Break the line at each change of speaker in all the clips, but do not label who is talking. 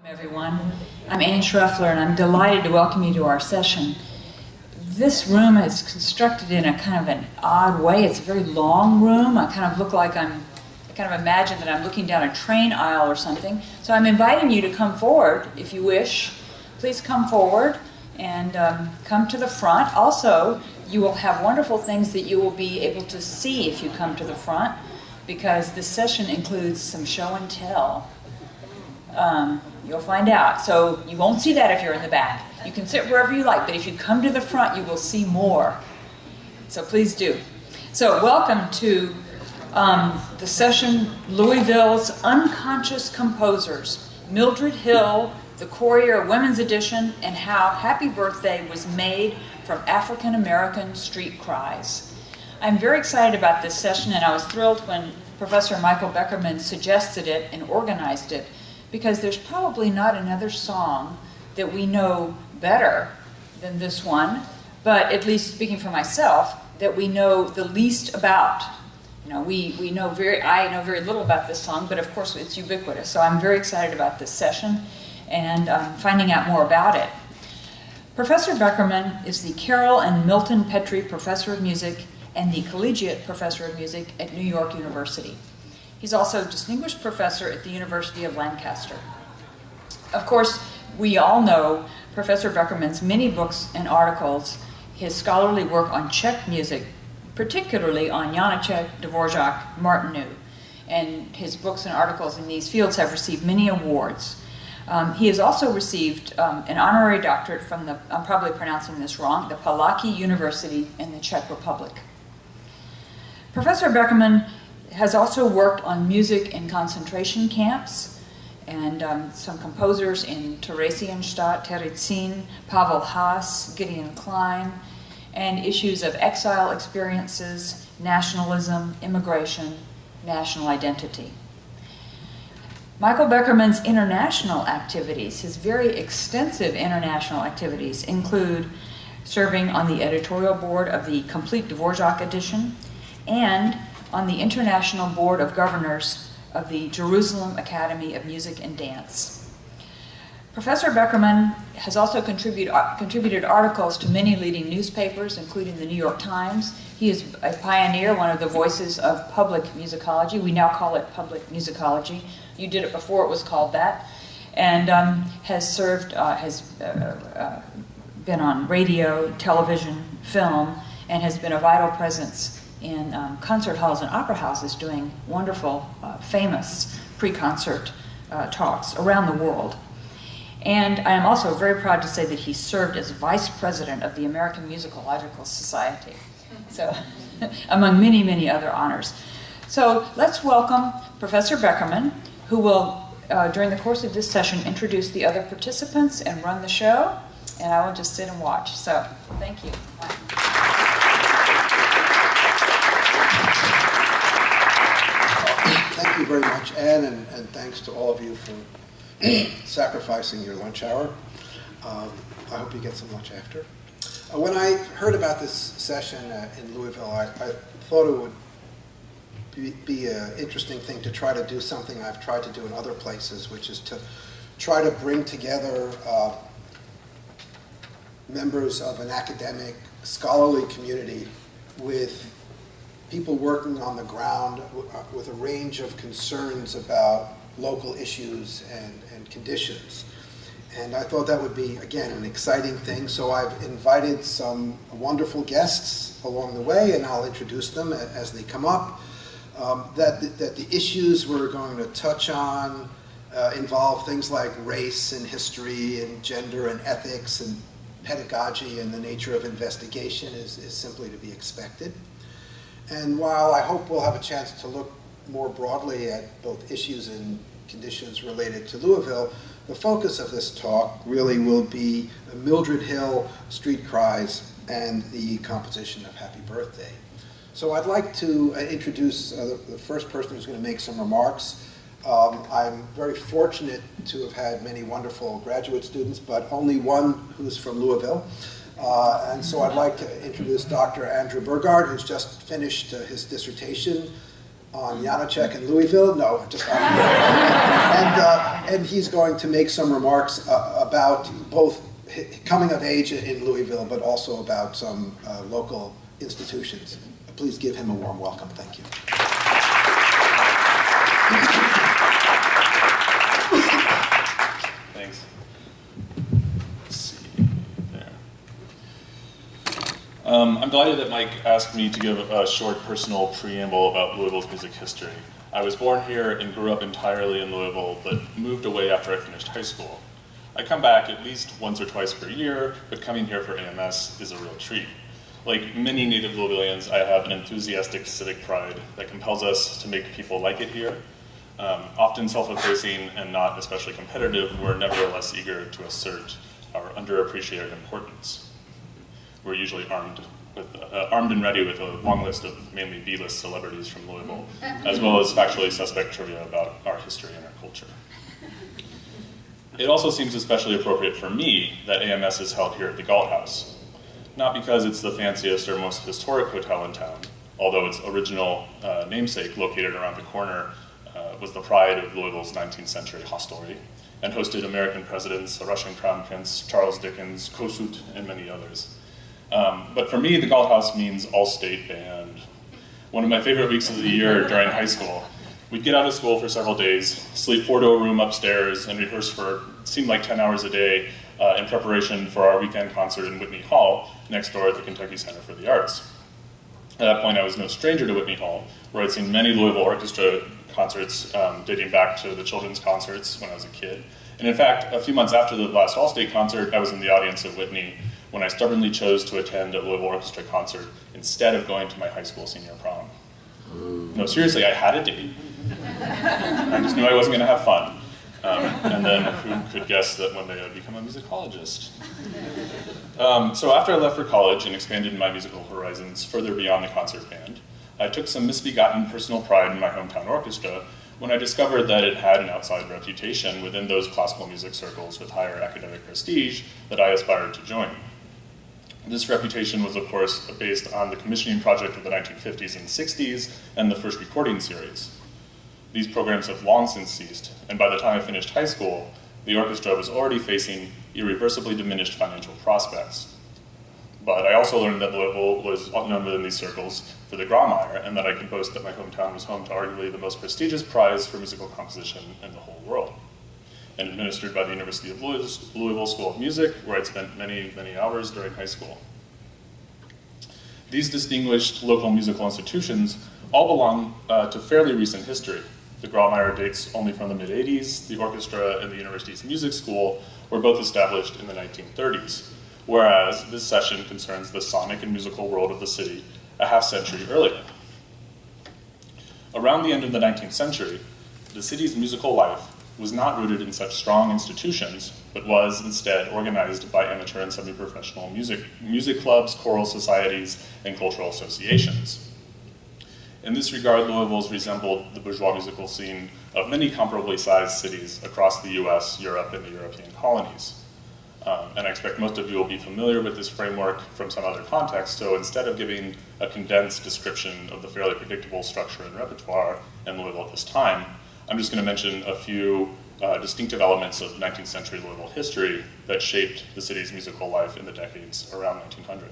Everyone, I'm Ann Schruffler and I'm delighted to welcome you to our session. This room is constructed in a kind of an odd way. It's a very long room. I kind of look like I kind of imagine that I'm looking down a train aisle or something. So I'm inviting you to come forward if you wish. Please come forward and come to the front. Also, you will have wonderful things that you will be able to see if you come to the front, because this session includes some show and tell. You'll find out. So you won't see that if you're in the back. You can sit wherever you like, but if you come to the front, you will see more. So please do. So welcome to the session, Louisville's Unconscious Composers, Mildred Hill, the Courier Women's Edition, and How Happy Birthday Was Made from African American Street Cries. I'm very excited about this session, and I was thrilled when Professor Michael Beckerman suggested it and organized it, because there's probably not another song that we know better than this one, but at least speaking for myself, that we know the least about. You know, I know very little about this song, but of course it's ubiquitous. So I'm very excited about this session and finding out more about it. Professor Beckerman is the Carol and Milton Petrie Professor of Music and the Collegiate Professor of Music at New York University. He's also a distinguished professor at the University of Lancaster. Of course, we all know Professor Beckerman's many books and articles, his scholarly work on Czech music, particularly on Janacek, Dvorak, Martinu. And his books and articles in these fields have received many awards. He has also received an honorary doctorate from the, I'm probably pronouncing this wrong, the Palacký University in the Czech Republic. Professor Beckerman has also worked on music in concentration camps, and some composers in Theresienstadt, Terezin, Pavel Haas, Gideon Klein, and issues of exile experiences, nationalism, immigration, national identity. Michael Beckerman's international activities, his very extensive international activities, include serving on the editorial board of the Complete Dvorak edition and on the International Board of Governors of the Jerusalem Academy of Music and Dance. Professor Beckerman has also contributed articles to many leading newspapers, including the New York Times. He is a pioneer, one of the voices of public musicology. We now call it public musicology. You did it before it was called that. And has been on radio, television, film, and has been a vital presence in concert halls and opera houses doing wonderful, famous pre-concert talks around the world. And I am also very proud to say that he served as vice president of the American Musicological Society, so among many, many other honors. So let's welcome Professor Beckerman, who will, during the course of this session, introduce the other participants and run the show, and I will just sit and watch. So thank you.
Thank you very much, Ann, and thanks to all of you for sacrificing your lunch hour. I hope you get some lunch after. When I heard about this session in Louisville, I thought it would be an interesting thing to try to do something I've tried to do in other places, which is to try to bring together members of an academic, scholarly community with people working on the ground with a range of concerns about local issues and conditions. And I thought that would be, again, an exciting thing. So I've invited some wonderful guests along the way, and I'll introduce them as they come up. That the issues we're going to touch on involve things like race and history and gender and ethics and pedagogy, and the nature of investigation is simply to be expected. And while I hope we'll have a chance to look more broadly at both issues and conditions related to Louisville, the focus of this talk really will be Mildred Hill, Street Cries, and the composition of Happy Birthday. So I'd like to introduce the first person who's going to make some remarks. I'm very fortunate to have had many wonderful graduate students, but only one who's from Louisville. And so I'd like to introduce Dr. Andrew Burgard, who's just finished his dissertation on Janacek in Louisville. No, just and he's going to make some remarks about both coming of age in Louisville, but also about some local institutions. Please give him a warm welcome. Thank you.
Thanks. Let's see there. I'm delighted that Mike asked me to give a short personal preamble about Louisville's music history. I was born here and grew up entirely in Louisville, but moved away after I finished high school. I come back at least once or twice per year, but coming here for AMS is a real treat. Like many native Louisvillians, I have an enthusiastic civic pride that compels us to make people like it here. Often self-effacing and not especially competitive, we're nevertheless eager to assert our underappreciated importance. We're usually armed and ready with a long list of mainly B-list celebrities from Louisville, as well as factually suspect trivia about our history and our culture. It also seems especially appropriate for me that AMS is held here at the Galt House. Not because it's the fanciest or most historic hotel in town, although its original namesake, located around the corner, was the pride of Louisville's 19th century hostelry, and hosted American presidents, the Russian Crown Prince, Charles Dickens, Kossuth, and many others. But for me, the Galt House means all-state band. One of my favorite weeks of the year during high school. We'd get out of school for several days, sleep 4 to a room upstairs, and rehearse for, it seemed like 10 hours a day in preparation for our weekend concert in Whitney Hall, next door at the Kentucky Center for the Arts. At that point, I was no stranger to Whitney Hall, where I'd seen many Louisville orchestra concerts dating back to the children's concerts when I was a kid. And in fact, a few months after the last All-State concert, I was in the audience at Whitney when I stubbornly chose to attend a Louisville orchestra concert instead of going to my high school senior prom. No, seriously, I had a date. I just knew I wasn't going to have fun. And then who could guess that one day I'd become a musicologist? So after I left for college and expanded my musical horizons further beyond the concert band, I took some misbegotten personal pride in my hometown orchestra when I discovered that it had an outside reputation within those classical music circles with higher academic prestige that I aspired to join. This reputation was, of course, based on the commissioning project of the 1950s and 60s and the first recording series. These programs have long since ceased, and by the time I finished high school, the orchestra was already facing irreversibly diminished financial prospects. But I also learned that Louisville was known within these circles for the Grawemeyer, and that I could boast that my hometown was home to arguably the most prestigious prize for musical composition in the whole world, and administered by the University of Louisville School of Music, where I'd spent many, many hours during high school. These distinguished local musical institutions all belong to fairly recent history. The Grawemeyer dates only from the mid-'80s. The orchestra and the university's music school were both established in the 1930s, whereas this session concerns the sonic and musical world of the city a half-century earlier. Around the end of the 19th century, the city's musical life was not rooted in such strong institutions, but was instead organized by amateur and semi-professional music clubs, choral societies, and cultural associations. In this regard, Louisville's resembled the bourgeois musical scene of many comparably sized cities across the US, Europe, and the European colonies. And I expect most of you will be familiar with this framework from some other context, so instead of giving a condensed description of the fairly predictable structure and repertoire in Louisville at this time, I'm just going to mention a few distinctive elements of 19th century Louisville history that shaped the city's musical life in the decades around 1900.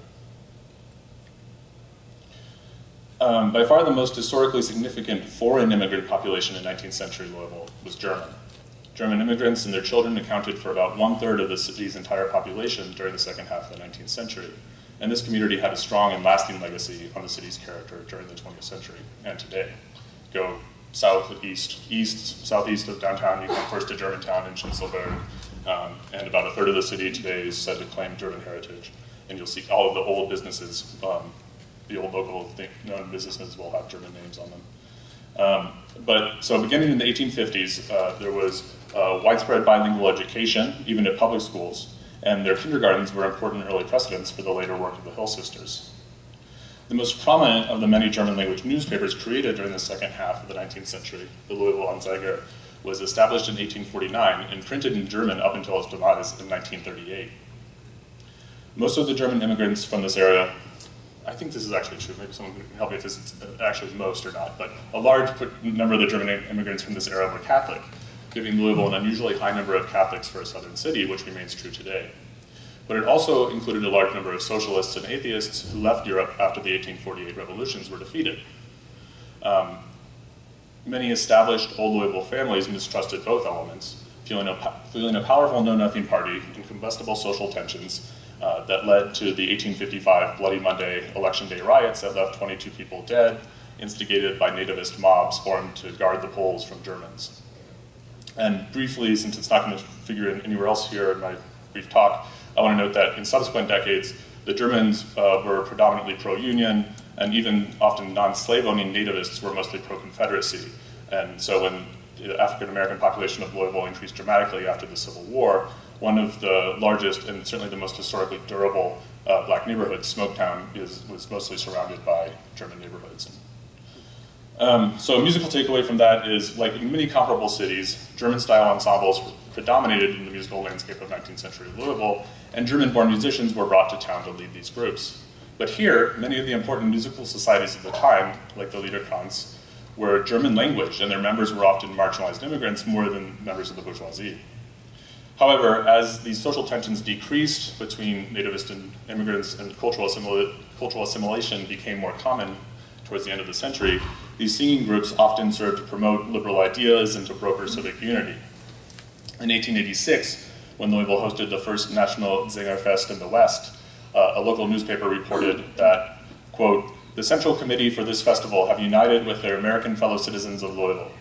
By far the most historically significant foreign immigrant population in 19th century Louisville was German. German immigrants and their children accounted for about 1/3 of the city's entire population during the second half of the 19th century. And this community had a strong and lasting legacy on the city's character during the 20th century and today. Go southeast of downtown, you come first to Germantown and Schnitzelberg, and about 1/3 of the city today is said to claim German heritage. And you'll see all of the old businesses, the old local known businesses will have German names on them. So beginning in the 1850s, there was widespread bilingual education, even at public schools, and their kindergartens were important early precedents for the later work of the Hill sisters. The most prominent of the many German language newspapers created during the second half of the 19th century, the Louisville Anzeiger, was established in 1849 and printed in German up until its demise in 1938. Most of the German immigrants from this era I think this is actually true, maybe someone can help me if this is actually most or not, but a large number of the German immigrants from this era were Catholic, giving Louisville an unusually high number of Catholics for a southern city, which remains true today. But it also included a large number of socialists and atheists who left Europe after the 1848 revolutions were defeated. Many established old Louisville families mistrusted both elements, feeling a powerful know-nothing party and combustible social tensions that led to the 1855 Bloody Monday Election Day riots that left 22 people dead, instigated by nativist mobs formed to guard the polls from Germans. And briefly, since it's not going to figure in anywhere else here in my brief talk, I want to note that in subsequent decades, the Germans were predominantly pro-Union, and even often non-slave-owning nativists were mostly pro-Confederacy. And so when the African-American population of Louisville increased dramatically after the Civil War, one of the largest and certainly the most historically durable black neighborhoods, Smoketown, was mostly surrounded by German neighborhoods. So a musical takeaway from that is, like in many comparable cities, German-style ensembles predominated in the musical landscape of 19th century Louisville, and German-born musicians were brought to town to lead these groups. But here, many of the important musical societies of the time, like the Liederkranz, were German language, and their members were often marginalized immigrants more than members of the bourgeoisie. However, as these social tensions decreased between nativist and immigrants and cultural assimilation became more common towards the end of the century, these singing groups often served to promote liberal ideas and to broker civic unity. In 1886, when Louisville hosted the first National Sängerfest in the West, a local newspaper reported that, quote, "The Central Committee for this festival have united with their American fellow citizens of Louisville,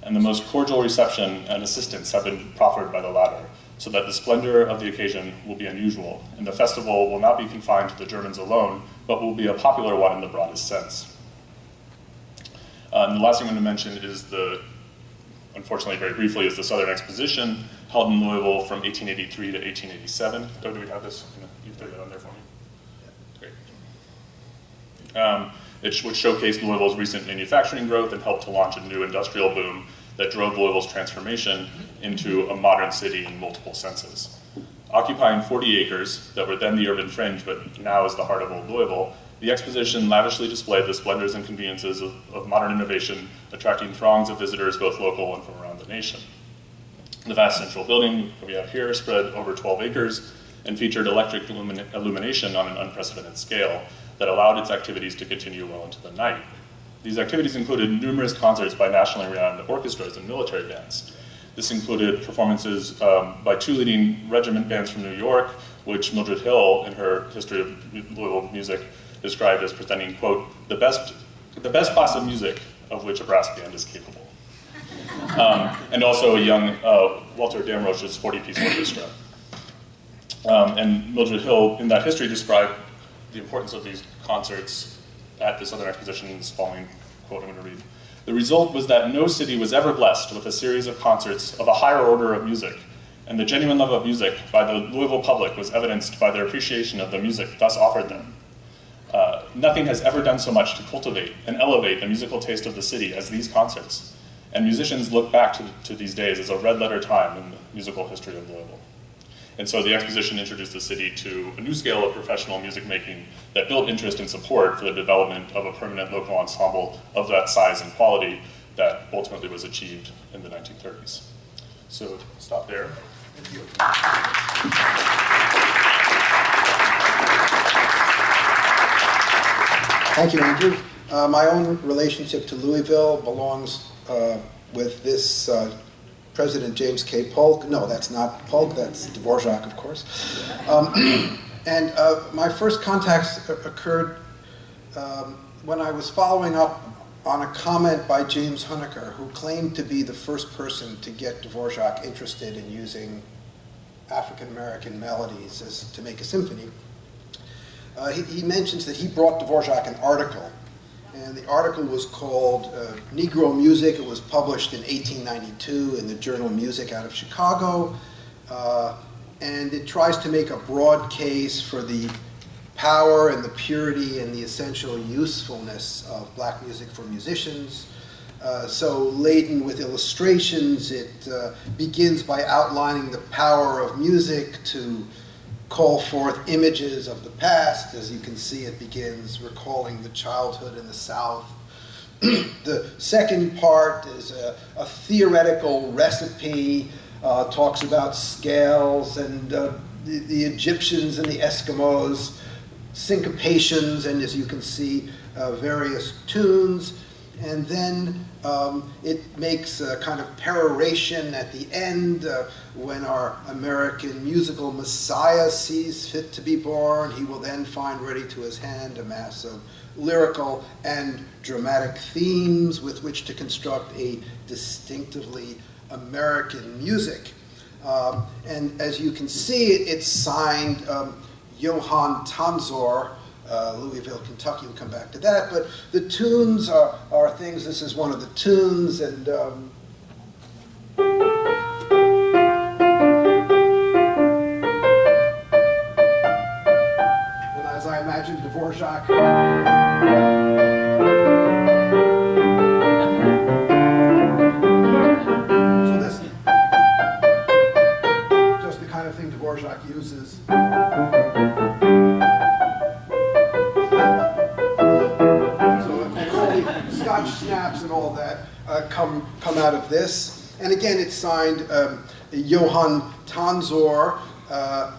and the most cordial reception and assistance have been proffered by the latter, so that the splendor of the occasion will be unusual, and the festival will not be confined to the Germans alone, but will be a popular one in the broadest sense." And the last thing I'm going to mention is unfortunately very briefly, is the Southern Exposition, held in Louisville from 1883 to 1887. Do we have this? You throw that on there for me. Great. Which showcased Louisville's recent manufacturing growth and helped to launch a new industrial boom that drove Louisville's transformation into a modern city in multiple senses. Occupying 40 acres that were then the urban fringe, but now is the heart of old Louisville, the exposition lavishly displayed the splendors and conveniences of modern innovation, attracting throngs of visitors both local and from around the nation. The vast central building that we have here spread over 12 acres and featured electric illumination on an unprecedented scale that allowed its activities to continue well into the night. These activities included numerous concerts by nationally renowned orchestras and military bands. This included performances by two leading regiment bands from New York, which Mildred Hill, in her History of Louisville Music, described as presenting, quote, the best class of music of which a brass band is capable. And also a young Walter Damrosch's 40-piece orchestra. And Mildred Hill, in that history, described the importance of these concerts at the Southern Exposition in this following quote I'm going to read. "The result was that no city was ever blessed with a series of concerts of a higher order of music, and the genuine love of music by the Louisville public was evidenced by their appreciation of the music thus offered them. Nothing has ever done so much to cultivate and elevate the musical taste of the city as these concerts, and musicians look back to these days as a red-letter time in the musical history of Louisville." And so the exposition introduced the city to a new scale of professional music making that built interest and support for the development of a permanent local ensemble of that size and quality that ultimately was achieved in the 1930s. So stop there.
Thank you. Thank you, Andrew. My own relationship to Louisville belongs with this President James K. Polk. No, that's not Polk, that's Dvorak, of course. And my first contacts occurred when I was following up on a comment by James Huneker, who claimed to be the first person to get Dvorak interested in using African-American melodies to make a symphony. He mentions that he brought Dvorak an article, and the article was called Negro Music. It was published in 1892 in the journal Music out of Chicago, and it tries to make a broad case for the power and the purity and the essential usefulness of black music for musicians. So laden with illustrations, it begins by outlining the power of music to call forth images of the past. As you can see, it begins recalling the childhood in the South. The second part is a theoretical recipe, talks about scales and the Egyptians and the Eskimos, syncopations, and as you can see, various tunes. And then it makes a kind of peroration at the end when our American musical messiah sees fit to be born. He will then find ready to his hand a mass of lyrical and dramatic themes with which to construct a distinctively American music. And as you can see, it's signed Johann Tanzor, Louisville, Kentucky. We'll come back to that. But the tunes are things. This is one of the tunes, and as I imagine Dvorak. So this just the kind of thing Dvorak uses. Scotch snaps and all that come out of this. And again, it's signed Johann Tanzor,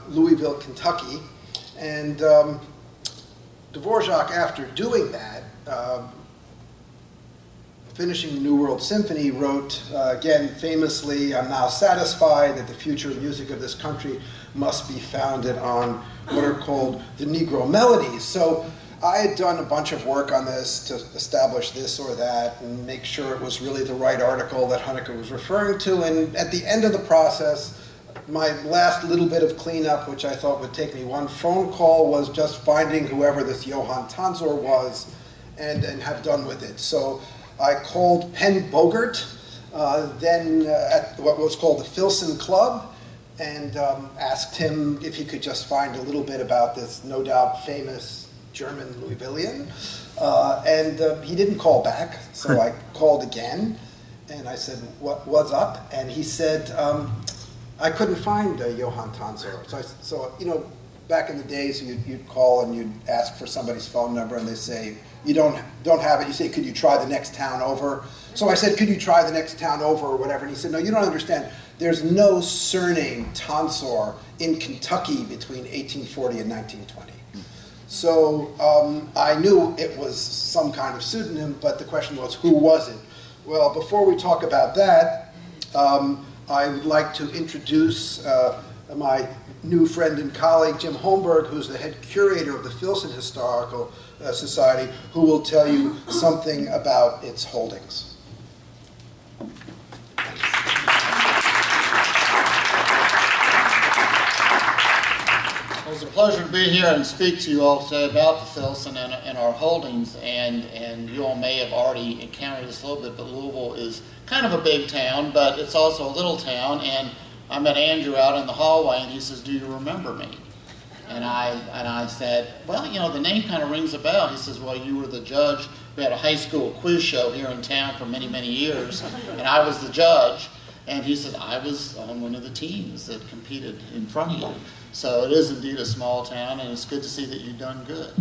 Louisville, Kentucky. And Dvorak, after doing that, finishing the New World Symphony, wrote, again, famously, "I'm now satisfied that the future music of this country must be founded on what are called the Negro melodies." So I had done a bunch of work on this to establish this or that and make sure it was really the right article that Honecker was referring to. And at the end of the process, my last little bit of cleanup, which I thought would take me one phone call, was just finding whoever this Johann Tanzor was and have done with it. So I called Penn Bogert, then at what was called the Filson Club, and asked him if he could just find a little bit about this no doubt famous German Louisvillian, and he didn't call back, so I called again, and I said, what's up? And he said, I couldn't find Johann Tanzor. So you know, back in the days, you'd call and you'd ask for somebody's phone number, and they say, you don't have it. You say, could you try the next town over? So I said, could you try the next town over or whatever? And he said, no, you don't understand. There's no surname Tanzor in Kentucky between 1840 and 1920. So I knew it was some kind of pseudonym, but the question was, who was it? Well, before we talk about that, I would like to introduce my new friend and colleague, Jim Holmberg, who's the head curator of the Filson Historical Society, who will tell you something about its holdings.
Well, it's a pleasure to be here and speak to you all today about the Filson and our holdings. And you all may have already encountered this a little bit, but Louisville is kind of a big town, but it's also a little town. And I met Andrew out in the hallway, and he says, "Do you remember me?" And I said, "Well, you know, the name kind of rings a bell." He says, "Well, you were the judge. We had a high school quiz show here in town for many, many years, and I was the judge." And he said, "I was on one of the teams that competed in front of you." So it is indeed a small town, and it's good to see that you've done good.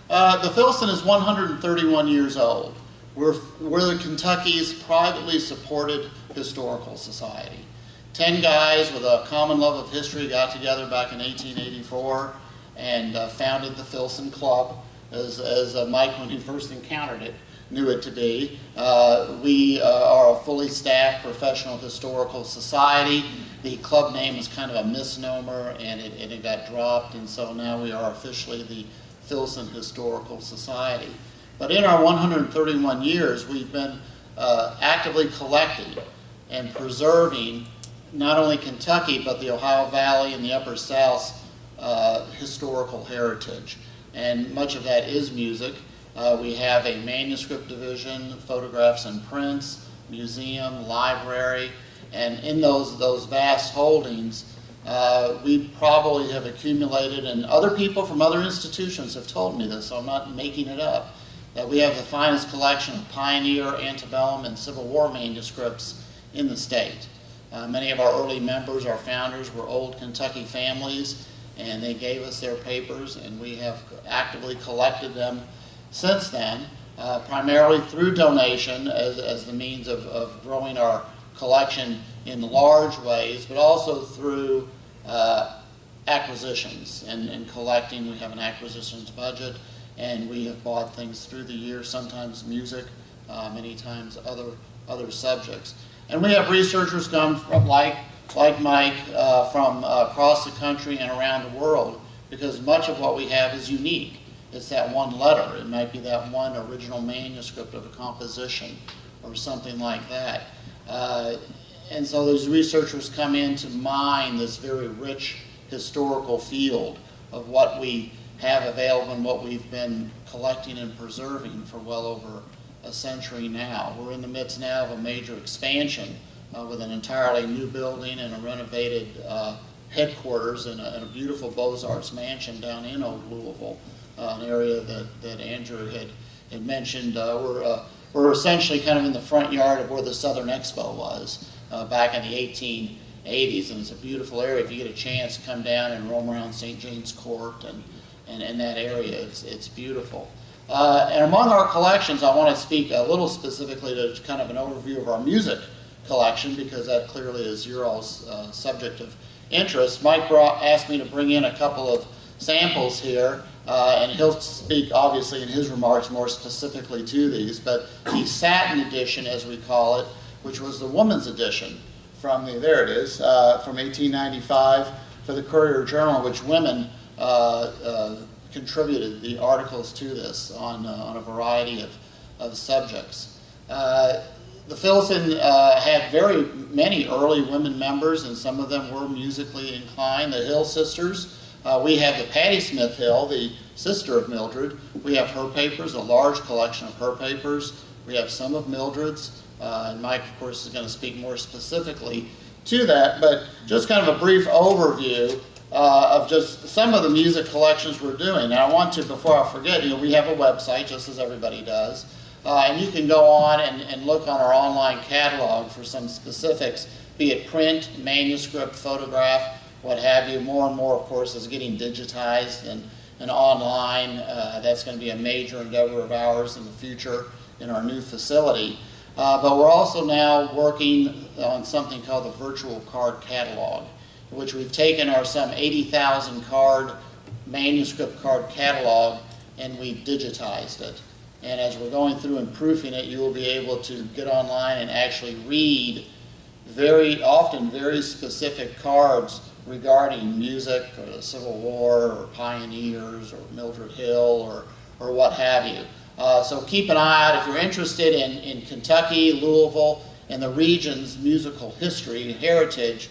The Filson is 131 years old. We're the Kentucky's privately supported historical society. 10 guys with a common love of history got together back in 1884 and founded the Filson Club, as Mike, when he first encountered it, knew it to be. We are a fully staffed professional historical society. The club name is kind of a misnomer, and it got dropped, and so now we are officially the Filson Historical Society. But in our 131 years, we've been actively collecting and preserving not only Kentucky, but the Ohio Valley and the Upper South's historical heritage. And much of that is music. We have a manuscript division, photographs and prints, museum, library, and in those vast holdings, we probably have accumulated, and other people from other institutions have told me this, so I'm not making it up, that we have the finest collection of pioneer, antebellum, and Civil War manuscripts in the state. Many of our early members, our founders, were old Kentucky families, and they gave us their papers, and we have actively collected them since then, primarily through donation as the means of growing our collection in large ways, but also through acquisitions and collecting. We have an acquisitions budget, and we have bought things through the year, sometimes music, many times other subjects. And we have researchers come from, like Mike, from across the country and around the world, because much of what we have is unique. It's that one letter. It might be that one original manuscript of a composition or something like that. And so those researchers come in to mine this very rich historical field of what we have available and what we've been collecting and preserving for well over a century now. We're in the midst now of a major expansion with an entirely new building and a renovated headquarters in a beautiful Beaux-Arts mansion down in Old Louisville, an area that Andrew had mentioned. We're essentially kind of in the front yard of where the Southern Expo was back in the 1880s, and it's a beautiful area. If you get a chance to come down and roam around St. James Court and in that area, it's beautiful. And among our collections, I want to speak a little specifically to kind of an overview of our music collection, because that clearly is your all's subject of interest. Mike asked me to bring in a couple of samples here, and he'll speak obviously in his remarks more specifically to these, but the satin edition, as we call it, which was the woman's edition from there it is, from 1895 for the Courier-Journal, which women contributed the articles to this on a variety of subjects. The Filson had very many early women members, and some of them were musically inclined. The Hill sisters, we have the Patti Smith Hill, the sister of Mildred. We have her papers, a large collection of her papers. We have some of Mildred's, and Mike, of course, is going to speak more specifically to that, but just kind of a brief overview of just some of the music collections we're doing. And I want to, before I forget, we have a website, just as everybody does, and you can go on and look on our online catalog for some specifics, be it print, manuscript, photograph, what have you. More and more, of course, is getting digitized and online. That's going to be a major endeavor of ours in the future in our new facility. But we're also now working on something called the virtual card catalog, in which we've taken our some 80,000 card manuscript card catalog and we've digitized it. And as we're going through and proofing it, you will be able to get online and actually read very often very specific cards regarding music or the Civil War or pioneers or Mildred Hill or what have you. So keep an eye out if you're interested in Kentucky, Louisville, and the region's musical history and heritage.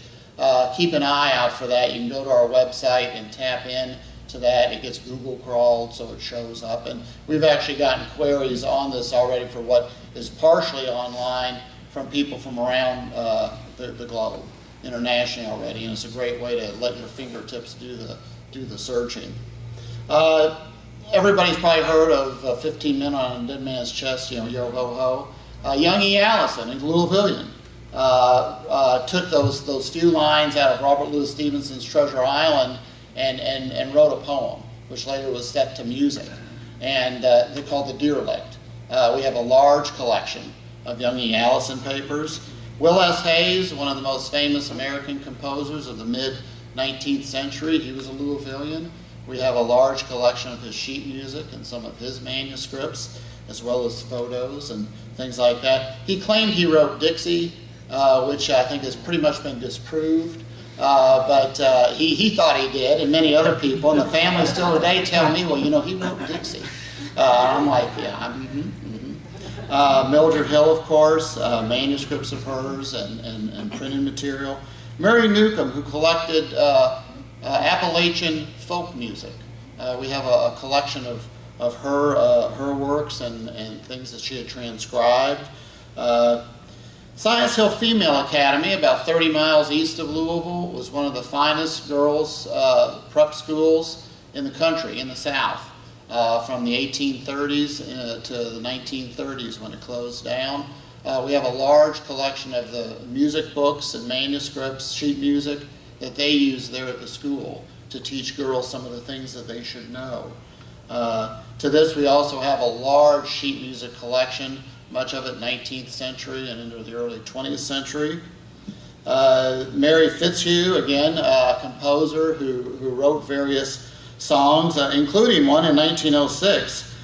Keep an eye out for that. You can go to our website and tap in to that. It gets Google crawled, so it shows up. And we've actually gotten queries on this already for what is partially online from people from around the globe, internationally already. And it's a great way to let your fingertips do the searching. Everybody's probably heard of 15 Men on a Dead Man's Chest, Yo Ho Ho. Young E. Allison, a Louisvillian, took those few lines out of Robert Louis Stevenson's Treasure Island and wrote a poem, which later was set to music, and they're called the Derelict. We have a large collection of young E. Allison papers. Will S. Hayes, one of the most famous American composers of the mid-19th century, he was a Louisvillian. We have a large collection of his sheet music and some of his manuscripts, as well as photos and things like that. He claimed he wrote Dixie, which I think has pretty much been disproved. But he thought he did, and many other people, and the family still today tell me, well, he wrote Dixie. I'm like, yeah. Mildred Hill, of course, manuscripts of hers and printed material. Mary Newcomb, who collected Appalachian folk music. We have a collection of her works and things that she had transcribed. Science Hill Female Academy, about 30 miles east of Louisville, was one of the finest girls' prep schools in the country, in the South, from the 1830s to the 1930s when it closed down. We have a large collection of the music books and manuscripts, sheet music, that they use there at the school to teach girls some of the things that they should know. To this, we also have a large sheet music collection, much of it 19th century and into the early 20th century. Mary Fitzhugh, again, a composer who wrote various songs, including one in 1906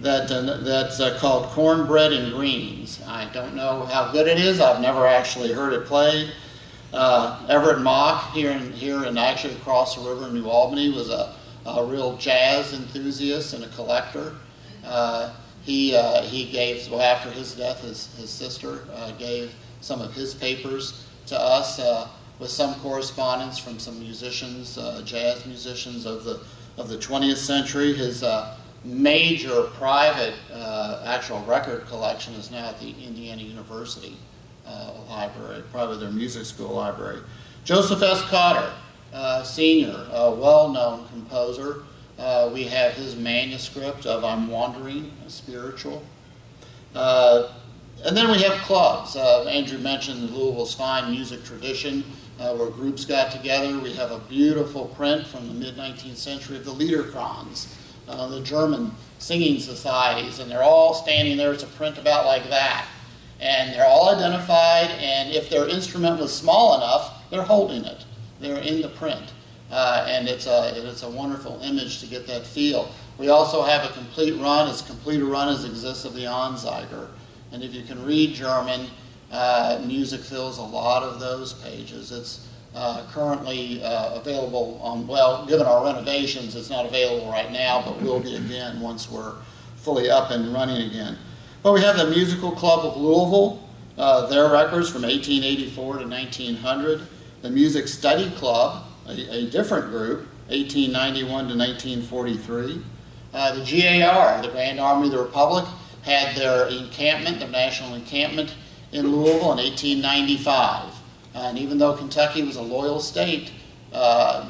that's called Cornbread and Greens. I don't know how good it is. I've never actually heard it played. Everett Mock here and actually across the river in New Albany was a real jazz enthusiast and a collector. He gave, well, after his death, his sister gave some of his papers to us with some correspondence from some musicians, jazz musicians of the 20th century. His major private actual record collection is now at the Indiana University library, probably their music school library. Joseph S. Cotter, senior, a well-known composer. We have his manuscript of I'm Wandering, a spiritual. And then we have clubs. Andrew mentioned Louisville's fine music tradition, where groups got together. We have a beautiful print from the mid-19th century of the Liederkranz, the German singing societies, and they're all standing there. It's a print about like that. And they're all identified, and if their instrument was small enough, they're holding it. They're in the print. And it's a wonderful image to get that feel. We also have a complete run, as complete a run as exists of the Anzeiger. And if you can read German, music fills a lot of those pages. It's currently available on, well, given our renovations, it's not available right now, but will be again once we're fully up and running again. But we have the Musical Club of Louisville, their records from 1884 to 1900. The Music Study Club, a different group, 1891 to 1943. The GAR, the Grand Army of the Republic, had their encampment, their national encampment in Louisville in 1895. And even though Kentucky was a loyal state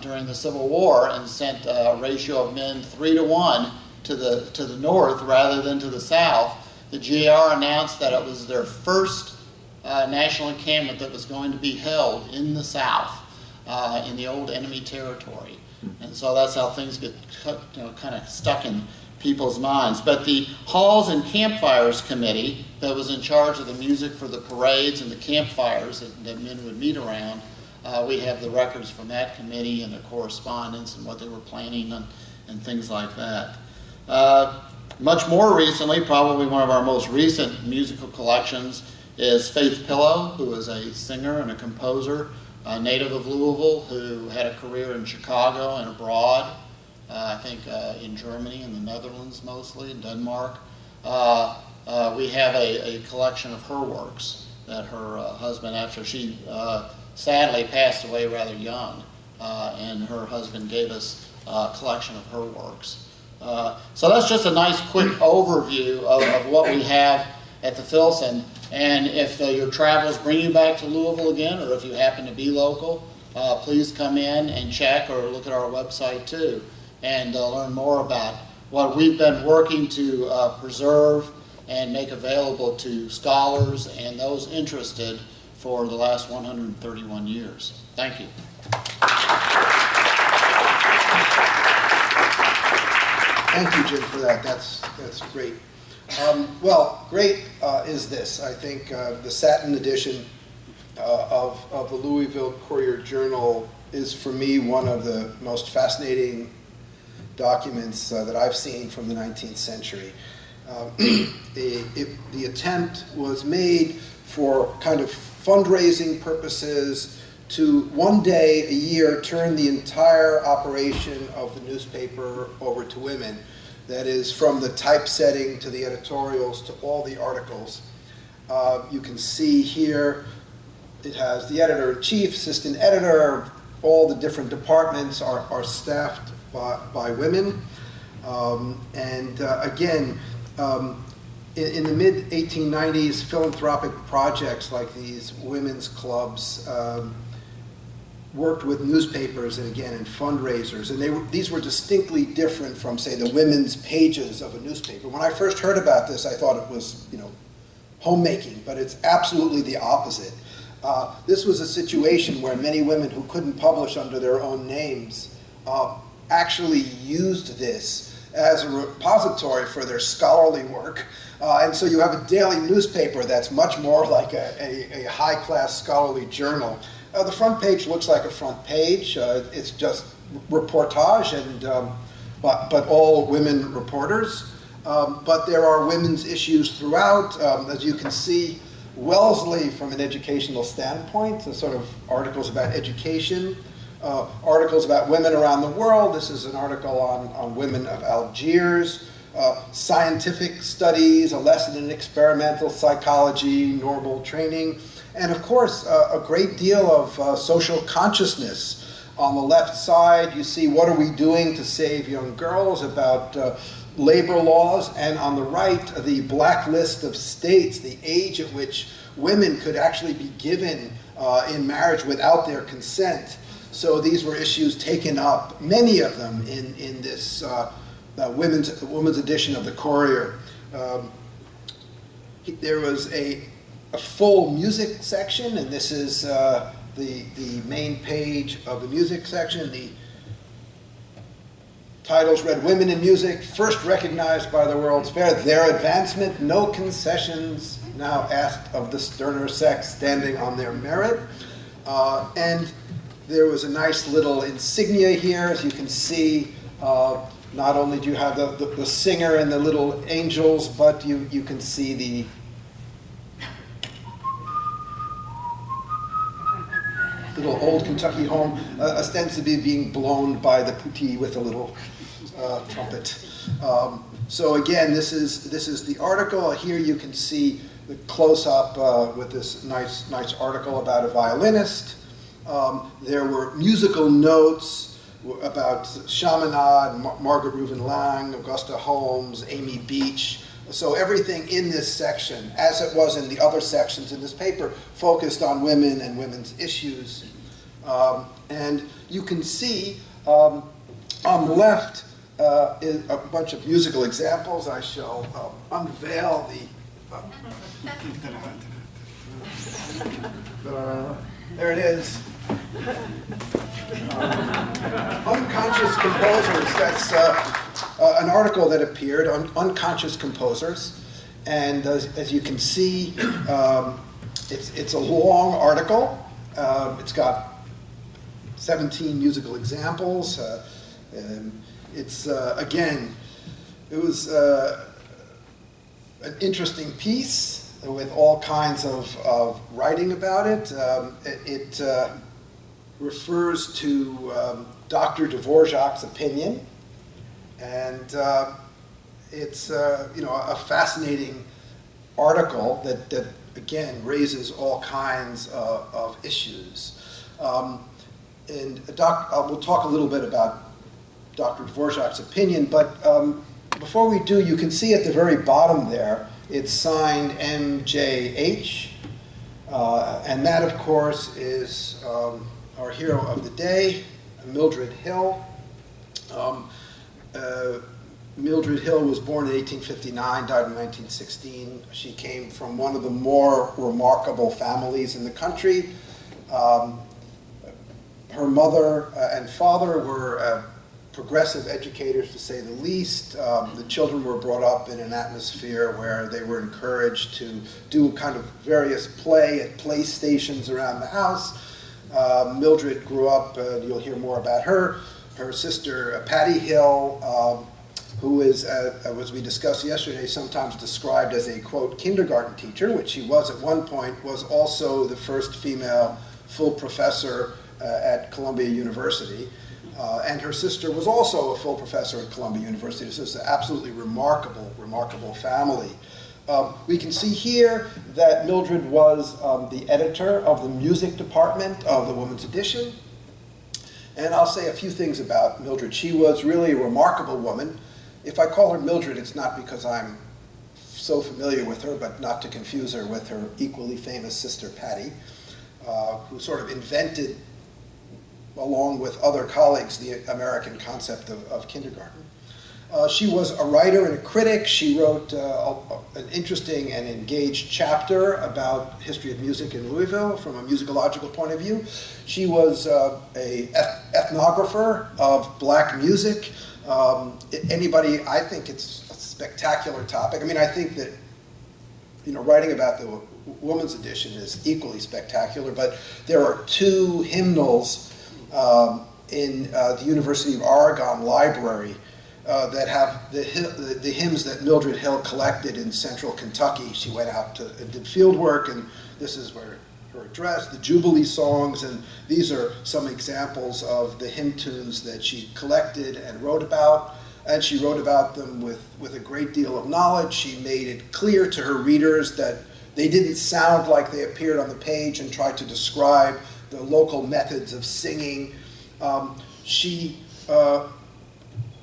during the Civil War and sent a ratio of men 3-to-1 to the north rather than to the south, the GAR announced that it was their first national encampment that was going to be held in the south, in the old enemy territory. And so that's how things get kind of stuck in people's minds. But the Halls and Campfires Committee that was in charge of the music for the parades and the campfires that men would meet around, we have the records from that committee and the correspondence and what they were planning and things like that. Much more recently, probably one of our most recent musical collections is Faith Pillow, who is a singer and a composer, a native of Louisville, who had a career in Chicago and abroad, I think in Germany and the Netherlands mostly, in Denmark. We have a collection of her works that her husband, after she sadly passed away rather young, and her husband gave us a collection of her works. So that's just a nice quick overview of what we have at the Filson. And if your travels bring you back to Louisville again, or if you happen to be local, please come in and check or look at our website too, and learn more about what we've been working to preserve and make available to scholars and those interested for the last 131 years. Thank you.
Thank you, Jim, for that. That's great. Well, great is this. I think the satin edition of the Louisville Courier-Journal is, for me, one of the most fascinating documents that I've seen from the 19th century. The attempt was made for kind of fundraising purposes to one day a year turn the entire operation of the newspaper over to women. That is, from the typesetting to the editorials to all the articles. You can see here it has the editor-in-chief, assistant editor, all the different departments are staffed by women. Again, in the mid-1890s, philanthropic projects like these women's clubs worked with newspapers and again in fundraisers, and these were distinctly different from, say, the women's pages of a newspaper. When I first heard about this, I thought it was, homemaking, but it's absolutely the opposite. This was a situation where many women who couldn't publish under their own names actually used this as a repository for their scholarly work. And so you have a daily newspaper that's much more like a high-class scholarly journal. The front page looks like a front page. It's just reportage, and but all women reporters. But there are women's issues throughout. As you can see, Wellesley from an educational standpoint, so sort of articles about education, articles about women around the world. This is an article on women of Algiers, scientific studies, a lesson in experimental psychology, normal training, and of course, a great deal of social consciousness. On the left side, you see what are we doing to save young girls, about labor laws, and on the right, the black list of states, the age at which women could actually be given in marriage without their consent. So these were issues taken up, many of them, in this women's edition of the Courier. There was a full music section, and this is the main page of the music section. The titles read, "Women in Music, first recognized by the World's Fair, their advancement, no concessions, now asked of the sterner sex, standing on their merit." And there was a nice little insignia here, as you can see. Not only do you have the singer and the little angels, but you can see the little old Kentucky home ostensibly being blown by the putti with a little trumpet. So again, this is the article. Here you can see the close-up with this nice article about a violinist. There were musical notes about Chaminade, Margaret Reuben Lang, Augusta Holmes, Amy Beach. So everything in this section, as it was in the other sections in this paper, focused on women and women's issues. And you can see on the left is a bunch of musical examples. I shall unveil there it is. Unconscious composers. That's an article that appeared on unconscious composers, and as you can see, it's a long article. It's got 17 musical examples. It's again, it was an interesting piece with all kinds of writing about it. It refers to Dr. Dvorak's opinion, and it's a fascinating article that again raises all kinds of issues. And we'll talk a little bit about Dr. Dvorak's opinion, but before we do, you can see at the very bottom there, it's signed MJH, and that, of course, is our hero of the day, Mildred Hill. Mildred Hill was born in 1859, died in 1916. She came from one of the more remarkable families in the country. Her mother and father were progressive educators, to say the least. The children were brought up in an atmosphere where they were encouraged to do kind of various play at play stations around the house. Mildred grew up, you'll hear more about her. Her sister, Patty Hill, who is, as we discussed yesterday, sometimes described as a, quote, kindergarten teacher, which she was at one point, was also the first female full professor at Columbia University. And her sister was also a full professor at Columbia University. So it's an absolutely remarkable family. We can see here that Mildred was the editor of the music department of the Women's Edition. And I'll say a few things about Mildred. She was really a remarkable woman. If I call her Mildred, it's not because I'm so familiar with her, but not to confuse her with her equally famous sister Patty, who sort of invented, along with other colleagues, the American concept of kindergarten. She was a writer and a critic. She wrote an interesting and engaged chapter about history of music in Louisville from a musicological point of view. She was a ethnographer of black music. I think it's a spectacular topic. I mean, I think that, writing about the woman's edition is equally spectacular, but there are 2 hymnals in the University of Oregon library that have the hymns that Mildred Hill collected in central Kentucky. She went out and did field work, and this is where her address, the Jubilee songs, and these are some examples of the hymn tunes that she collected and wrote about. And she wrote about them with a great deal of knowledge. She made it clear to her readers that they didn't sound like they appeared on the page, and tried to describe the local methods of singing. She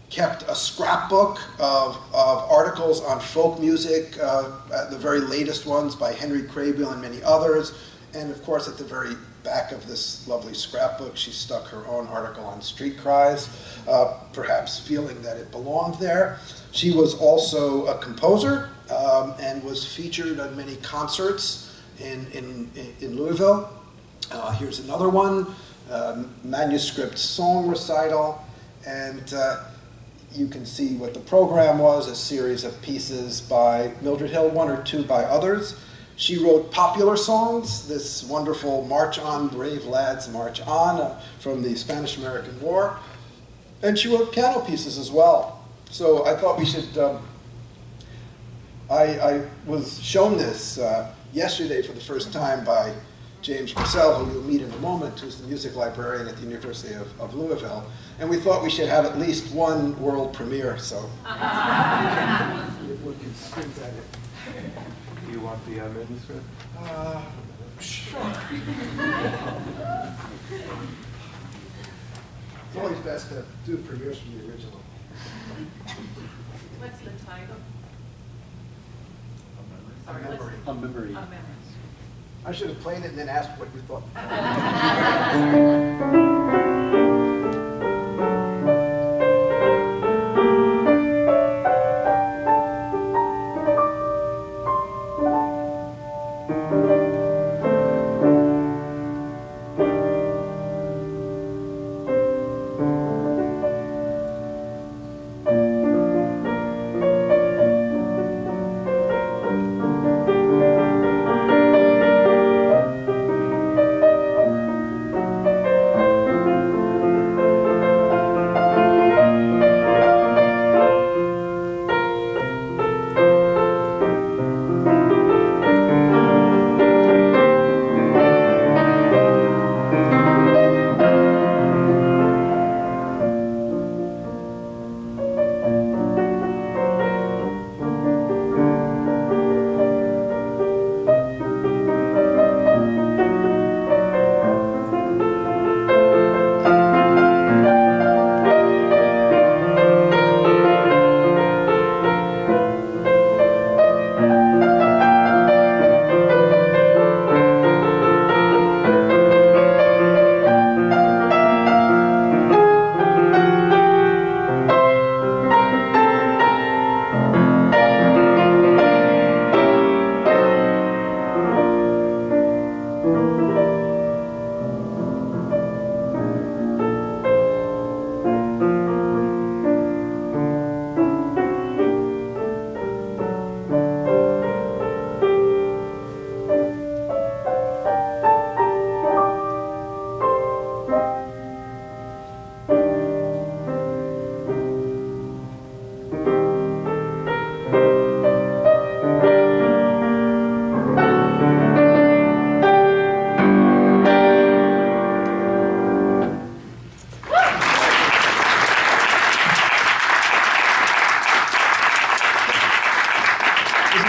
kept a scrapbook of articles on folk music, the very latest ones by Henry Craybill and many others. And of course, at the very back of this lovely scrapbook, she stuck her own article on street cries, perhaps feeling that it belonged there. She was also a composer and was featured on many concerts in Louisville. Here's another one, manuscript song recital, and you can see what the program was, a series of pieces by Mildred Hill, 1 or 2 by others. She wrote popular songs, this wonderful March On, Brave Lads, March On, from the Spanish-American War. And she wrote piano pieces as well. So I thought we should, I was shown this yesterday for the first time by James Purcell, who you'll meet in a moment, who's the music librarian at the University of Louisville. And we thought we should have at least one world premiere, so.
What can spin that in? Do you want the manuscript?
Sure. It's always best to do premieres from the original.
What's the title?
A memory.
A memory.
A memory.
I should have played it and then asked what you thought.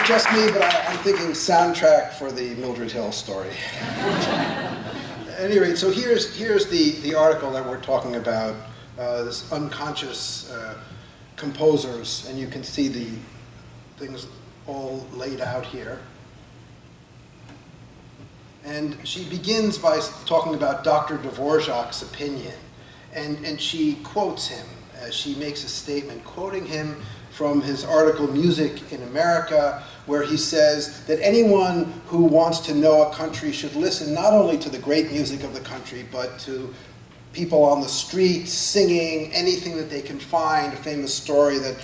Just me, but I'm thinking soundtrack for the Mildred Hill story. At any rate, so here's the article that we're talking about, this unconscious composers, and you can see the things all laid out here. And she begins by talking about Dr. Dvorak's opinion, and she quotes him. she makes a statement quoting him from his article, Music in America, where he says that anyone who wants to know a country should listen not only to the great music of the country, but to people on the street singing anything that they can find. A famous story that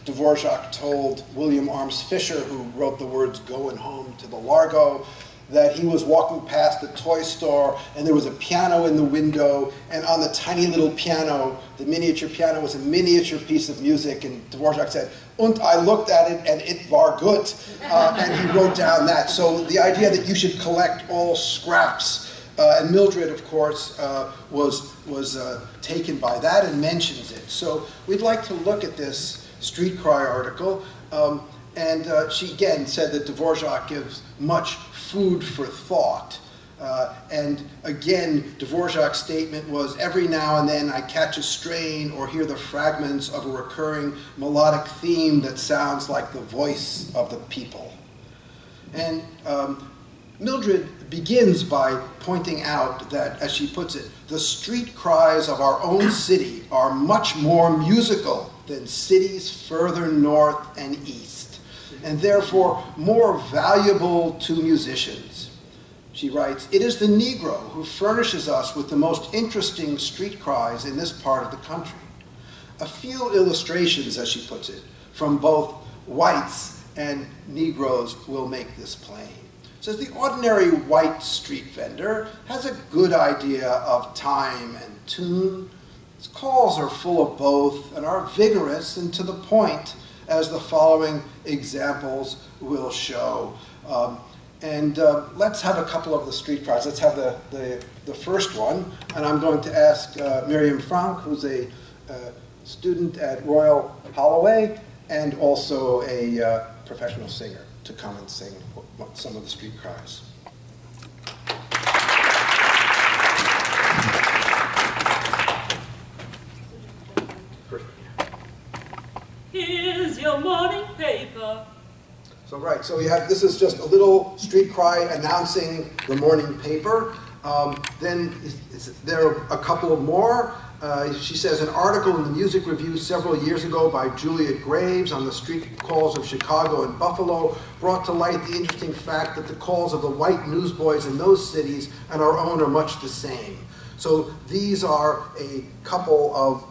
Dvorak told William Arms Fisher, who wrote the words "Going Home to the Largo," that he was walking past a toy store and there was a piano in the window, and on the tiny little piano, the miniature piano, was a miniature piece of music, and Dvorak said, "Und I looked at it and it war gut," and he wrote down that. So the idea that you should collect all scraps, and Mildred, of course, was taken by that and mentions it. So we'd like to look at this Street Cry article, and she again said that Dvorak gives much food for thought. And again, Dvorak's statement was, "Every now and then I catch a strain or hear the fragments of a recurring melodic theme that sounds like the voice of the people." And Mildred begins by pointing out that, as she puts it, the street cries of our own city are much more musical than cities further north and east, and therefore more valuable to musicians. She writes, "It is the Negro who furnishes us with the most interesting street cries in this part of the country. A few illustrations, as she puts it, from both whites and Negroes will make this plain." Says the ordinary white street vendor has a good idea of time and tune. His calls are full of both and are vigorous and to the point, as the following examples will show. Let's have a couple of the street cries. Let's have the first one, and I'm going to ask Miriam Frank, who's a student at Royal Holloway and also a professional singer, to come and sing some of the street cries.
Here's your morning paper.
So right, so we have, this is just a little street cry announcing the morning paper. Then there are a couple more. She says an article in the Music Review several years ago by Juliet Graves on the street calls of Chicago and Buffalo brought to light the interesting fact that the calls of the white newsboys in those cities and our own are much the same. So these are a couple of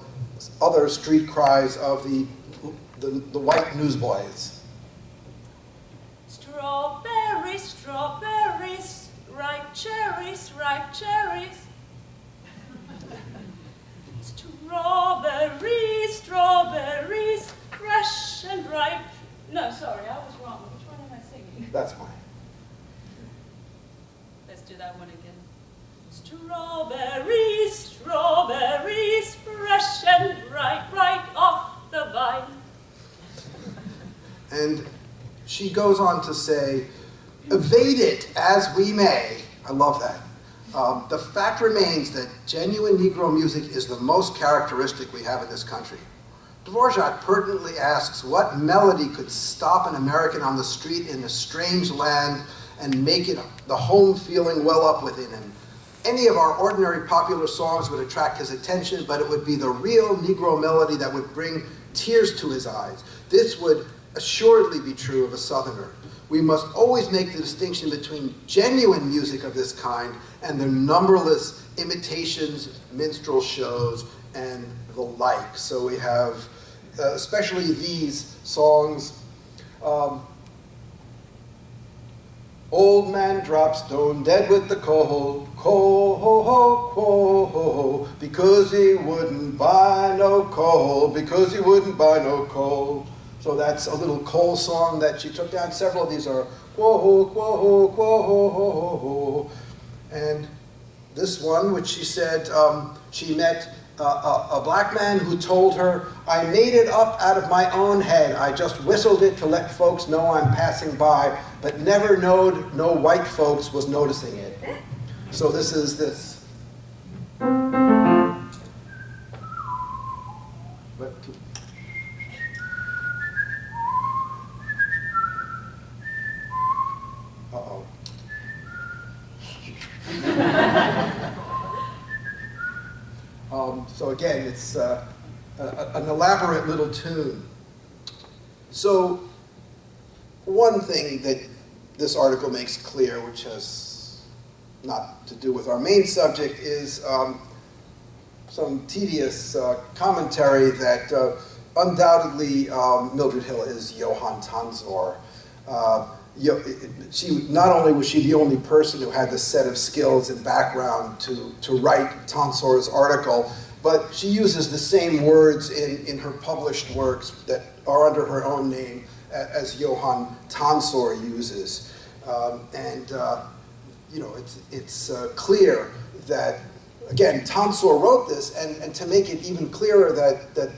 other street cries of the white newsboys.
Strawberries, strawberries, ripe cherries, ripe cherries. Strawberries, strawberries, fresh and ripe. No, sorry, I was wrong. Which one am I singing?
That's fine.
Let's do that one again. Strawberries, strawberries, fresh and ripe, right off the vine.
And she goes on to say, evade it as we may. I love that. The fact remains that genuine Negro music is the most characteristic we have in this country. Dvorak pertinently asks what melody could stop an American on the street in a strange land and make it the home feeling well up within him. Any of our ordinary popular songs would attract his attention, but it would be the real Negro melody that would bring tears to his eyes. This would assuredly be true of a Southerner. We must always make the distinction between genuine music of this kind and the numberless imitations, minstrel shows, and the like. So we have especially these songs. Old man drops stone dead with the coal, coal, because he wouldn't buy no coal, because he wouldn't buy no coal. So that's a little coal song that she took down. Several of these are quo-ho, quo-ho, quo-ho. And this one, which she said she met a black man who told her, I made it up out of my own head. I just whistled it to let folks know I'm passing by, but never knowed no white folks was noticing it. So this is this. So again, it's an elaborate little tune. So one thing that this article makes clear, which has not to do with our main subject, is some tedious commentary that undoubtedly Mildred Hill is Johann Tonsor. Not only was she the only person who had the set of skills and background to write Tonsor's article, but she uses the same words in her published works that are under her own name as Johann Tonsor uses. It's clear that, again, Tonsor wrote this, and to make it even clearer that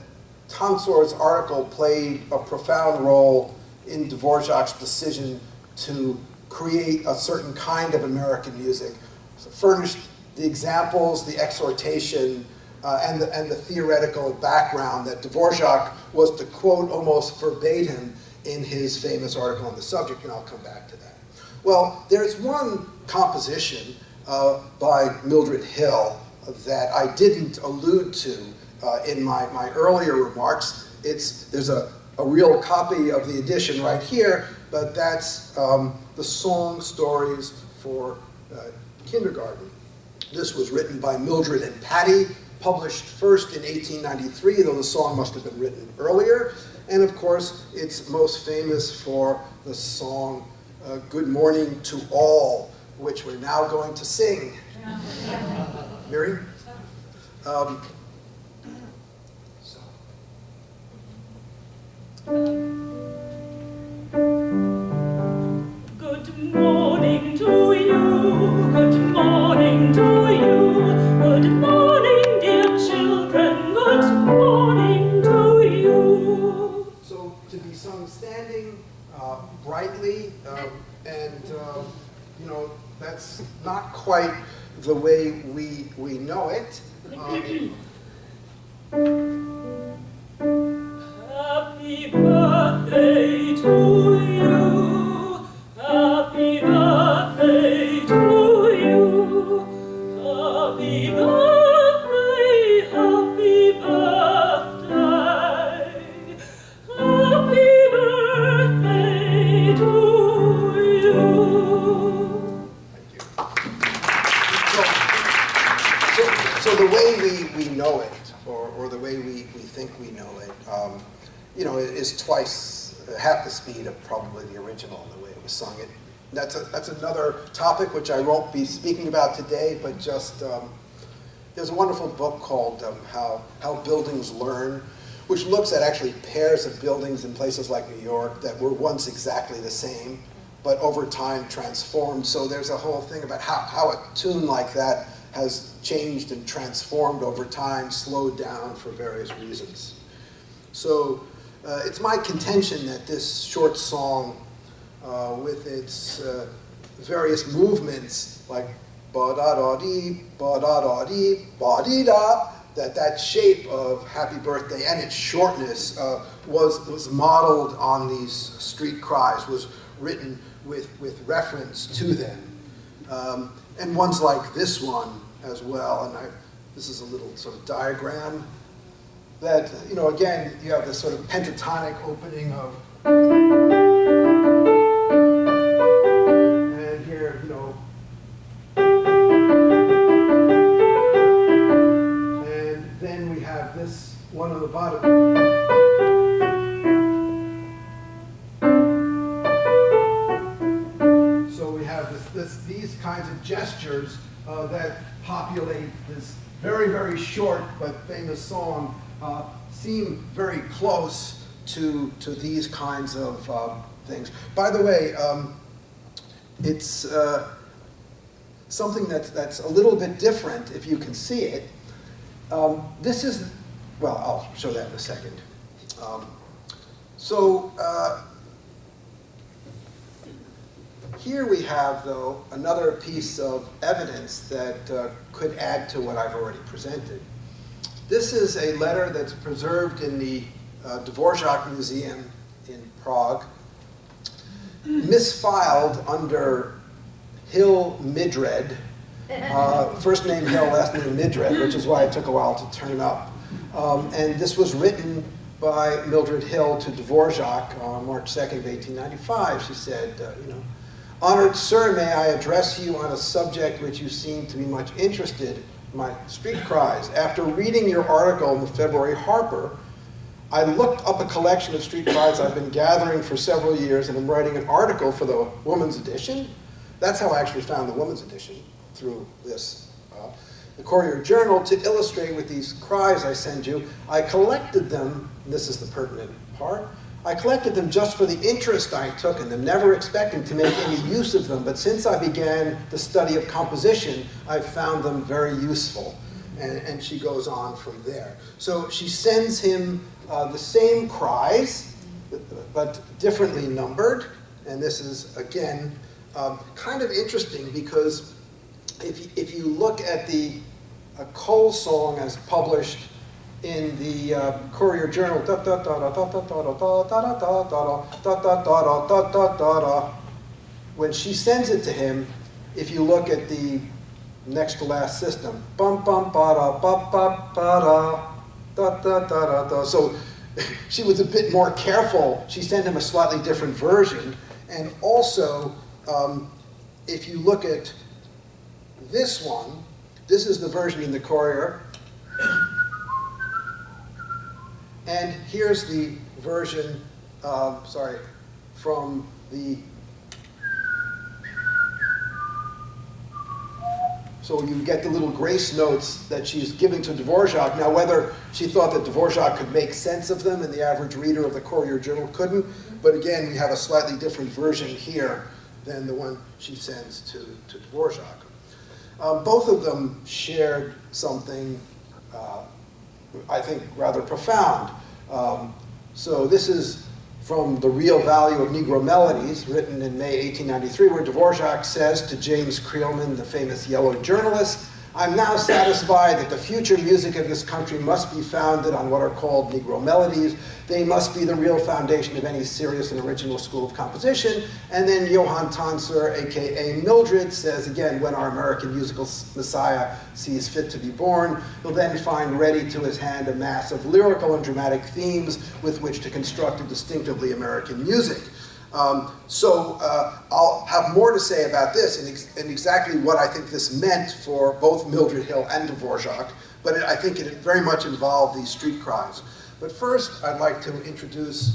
Tonsor's article played a profound role in Dvorak's decision to create a certain kind of American music, so furnished the examples, the exhortation, and the theoretical background that Dvorak was to quote almost verbatim in his famous article on the subject, and I'll come back to that. Well, there's one composition by Mildred Hill that I didn't allude to in my earlier remarks. There's a real copy of the edition right here, but that's the Song Stories for Kindergarten. This was written by Mildred and Patty, published first in 1893, though the song must have been written earlier. And of course, it's most famous for the song Good Morning to All, which we're now going to sing. Miri?
Good morning to you, good morning to you, good morning, dear children, good morning to you.
So to be sung standing, brightly, and that's not quite the way we know it.
Happy birthday to you, happy birthday to you, happy birthday, happy birthday, happy birthday to you.
So the way we know it, or the way we think we know it, is twice, half the speed of probably the original, the way it was sung. That's another topic which I won't be speaking about today, but just there's a wonderful book called How Buildings Learn, which looks at actually pairs of buildings in places like New York that were once exactly the same, but over time transformed. So there's a whole thing about how a tune like that has changed and transformed over time, slowed down for various reasons. So it's my contention that this short song, with its various movements, like ba-da-da-dee, ba-da-da-dee, ba-dee-da, that shape of Happy Birthday and its shortness was modeled on these street cries, was written with reference to them. And ones like this one as well, and this is a little sort of diagram that, again, you have this sort of pentatonic opening of, and here, and then we have this one on the bottom. So we have these kinds of gestures that populate this very, very short but famous song, seem very close to these kinds of things. By the way, it's something that's a little bit different if you can see it. This is, well, I'll show that in a second. Here we have, though, another piece of evidence that could add to what I've already presented. This is a letter that's preserved in the Dvorak Museum in Prague, misfiled under Hill Mildred, first name Hill, last name Mildred, which is why it took a while to turn up. And this was written by Mildred Hill to Dvorak on March 2nd of 1895. She said, "Honored sir, may I address you on a subject which you seem to be much interested in, my street cries. After reading your article in the February Harper, I looked up a collection of street cries I've been gathering for several years, and I'm writing an article for the women's edition." That's how I actually found the women's edition, through this. The Courier Journal, "to illustrate with these cries I send you. I collected them," and this is the pertinent part, "I collected them just for the interest I took in them, never expecting to make any use of them. But since I began the study of composition, I've found them very useful." And she goes on from there. So she sends him the same cries, but differently numbered. And this is, again, kind of interesting, because if you look at the Cole song as published in the Courier Journal, when she sends it to him, if you look at the next to last system, bum bum ba da ba ba ba da da da da. So she was a bit more careful. She sent him a slightly different version. And also, if you look at this one, this is the version in the Courier. And here's the version, from the, so you get the little grace notes that she's giving to Dvorak. Now, whether she thought that Dvorak could make sense of them and the average reader of the Courier Journal couldn't, but again, we have a slightly different version here than the one she sends to Dvorak. Both of them shared something, I think, rather profound. So this is from The Real Value of Negro Melodies, written in May 1893, where Dvorak says to James Creelman, the famous yellow journalist, "I'm now satisfied that the future music of this country must be founded on what are called Negro melodies. They must be the real foundation of any serious and original school of composition." And then Johann Tanzer, aka Mildred, says again, "When our American musical messiah sees fit to be born, he'll then find ready to his hand a mass of lyrical and dramatic themes with which to construct a distinctively American music." I'll have more to say about this and exactly what I think this meant for both Mildred Hill and Dvorak, but I think it very much involved these street cries. But first, I'd like to introduce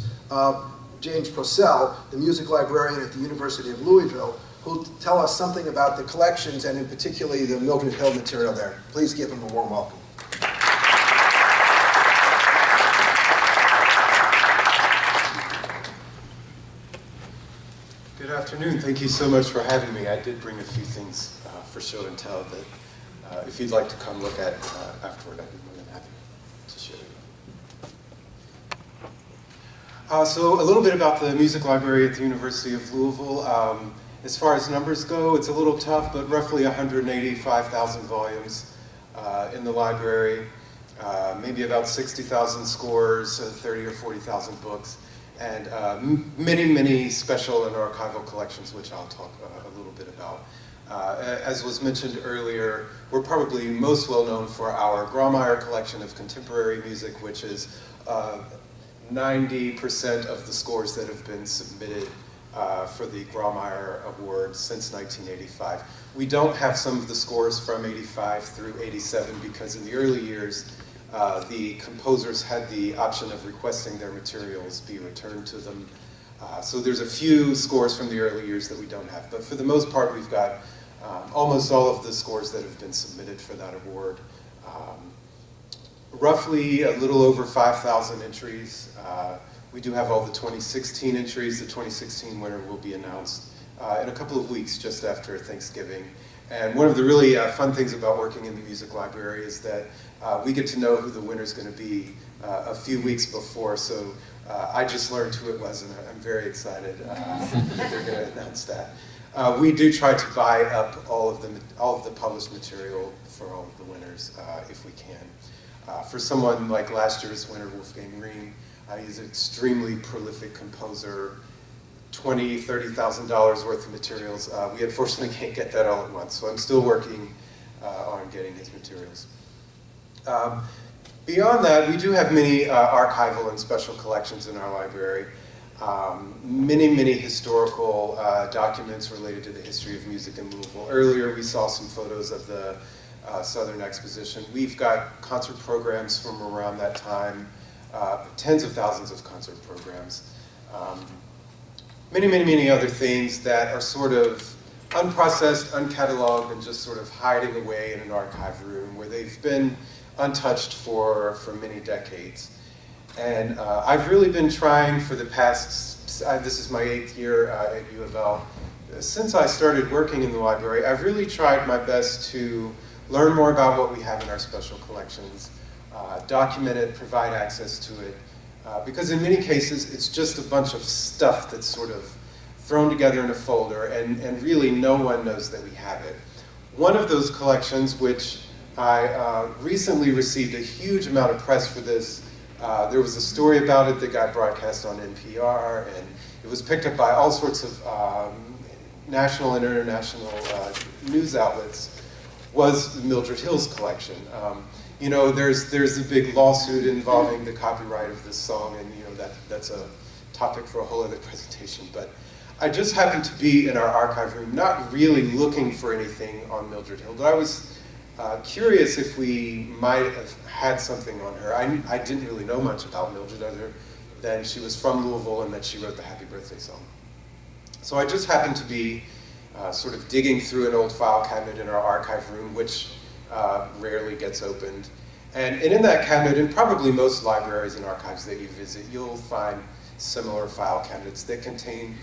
James Purcell, the music librarian at the University of Louisville, who'll tell us something about the collections and in particularly the Mildred Hill material there. Please give him a warm welcome.
Good afternoon. Thank you so much for having me. I did bring a few things for show and tell that if you'd like to come look at afterward, I'd be more than happy to show you. So a little bit about the music library at the University of Louisville. As far as numbers go, it's a little tough, but roughly 185,000 volumes in the library, maybe about 60,000 scores, 30 or 40,000 books. And many, many special and archival collections, which I'll talk a little bit about. As was mentioned earlier, we're probably most well known for our Grawemeyer collection of contemporary music, which is 90% of the scores that have been submitted for the Grawemeyer Award since 1985. We don't have some of the scores from 85 through 87 because in the early years, the composers had the option of requesting their materials be returned to them. So there's a few scores from the early years that we don't have. But for the most part, we've got almost all of the scores that have been submitted for that award. Roughly a little over 5,000 entries. We do have all the 2016 entries. The 2016 winner will be announced in a couple of weeks, just after Thanksgiving. And one of the really fun things about working in the music library is that we get to know who the winner's going to be a few weeks before. So I just learned who it was, and I'm very excited that they're going to announce that. We do try to buy up all of the published material for all of the winners if we can. For someone like last year's winner, Wolfgang Riem, he's an extremely prolific composer. $20,000, $30,000 worth of materials. We unfortunately can't get that all at once, so I'm still working on getting his materials. Beyond that, we do have many archival and special collections in our library. Many historical documents related to the history of music in Louisville. Earlier, we saw some photos of the Southern Exposition. We've got concert programs from around that time, tens of thousands of concert programs. Many other things that are sort of unprocessed, uncatalogued, and just sort of hiding away in an archive room where they've been untouched for many decades. And I've really been trying for the past, this is my 8th year at U of L. Since I started working in the library, I've really tried my best to learn more about what we have in our special collections, document it, provide access to it, because in many cases it's just a bunch of stuff that's sort of thrown together in a folder, and really no one knows that we have it. One of those collections, which I recently received a huge amount of press for this. There was a story about it that got broadcast on NPR, and it was picked up by all sorts of national and international news outlets, was Mildred Hill's collection. You know, there's a big lawsuit involving the copyright of this song, and you know that's a topic for a whole other presentation. But I just happened to be in our archive room, not really looking for anything on Mildred Hill, but I was curious if we might have had something on her. I didn't really know much about Mildred other than she was from Louisville and that she wrote the Happy Birthday song. So I just happened to be sort of digging through an old file cabinet in our archive room, which rarely gets opened. And in that cabinet, in probably most libraries and archives that you visit, you'll find similar file cabinets that contain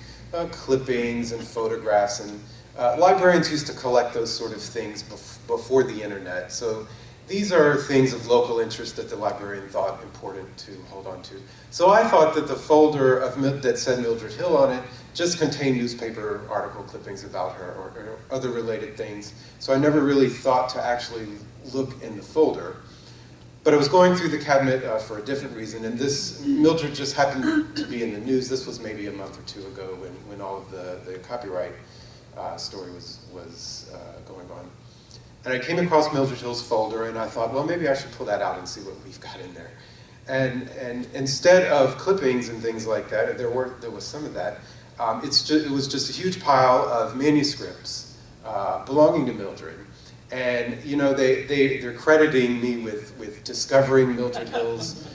clippings and photographs, and librarians used to collect those sort of things before the internet. So these are things of local interest that the librarian thought important to hold on to. So I thought that the folder that said Mildred Hill on it just contained newspaper article clippings about her or other related things. So I never really thought to actually look in the folder. But I was going through the cabinet for a different reason, and this Mildred just happened to be in the news. This was maybe a month or two ago when all of the copyright story was going on. And I came across Mildred Hill's folder, and I thought, well, maybe I should pull that out and see what we've got in there. And instead of clippings and things like that, there was some of that. It was just a huge pile of manuscripts belonging to Mildred. And you know, they're crediting me with discovering Mildred Hill's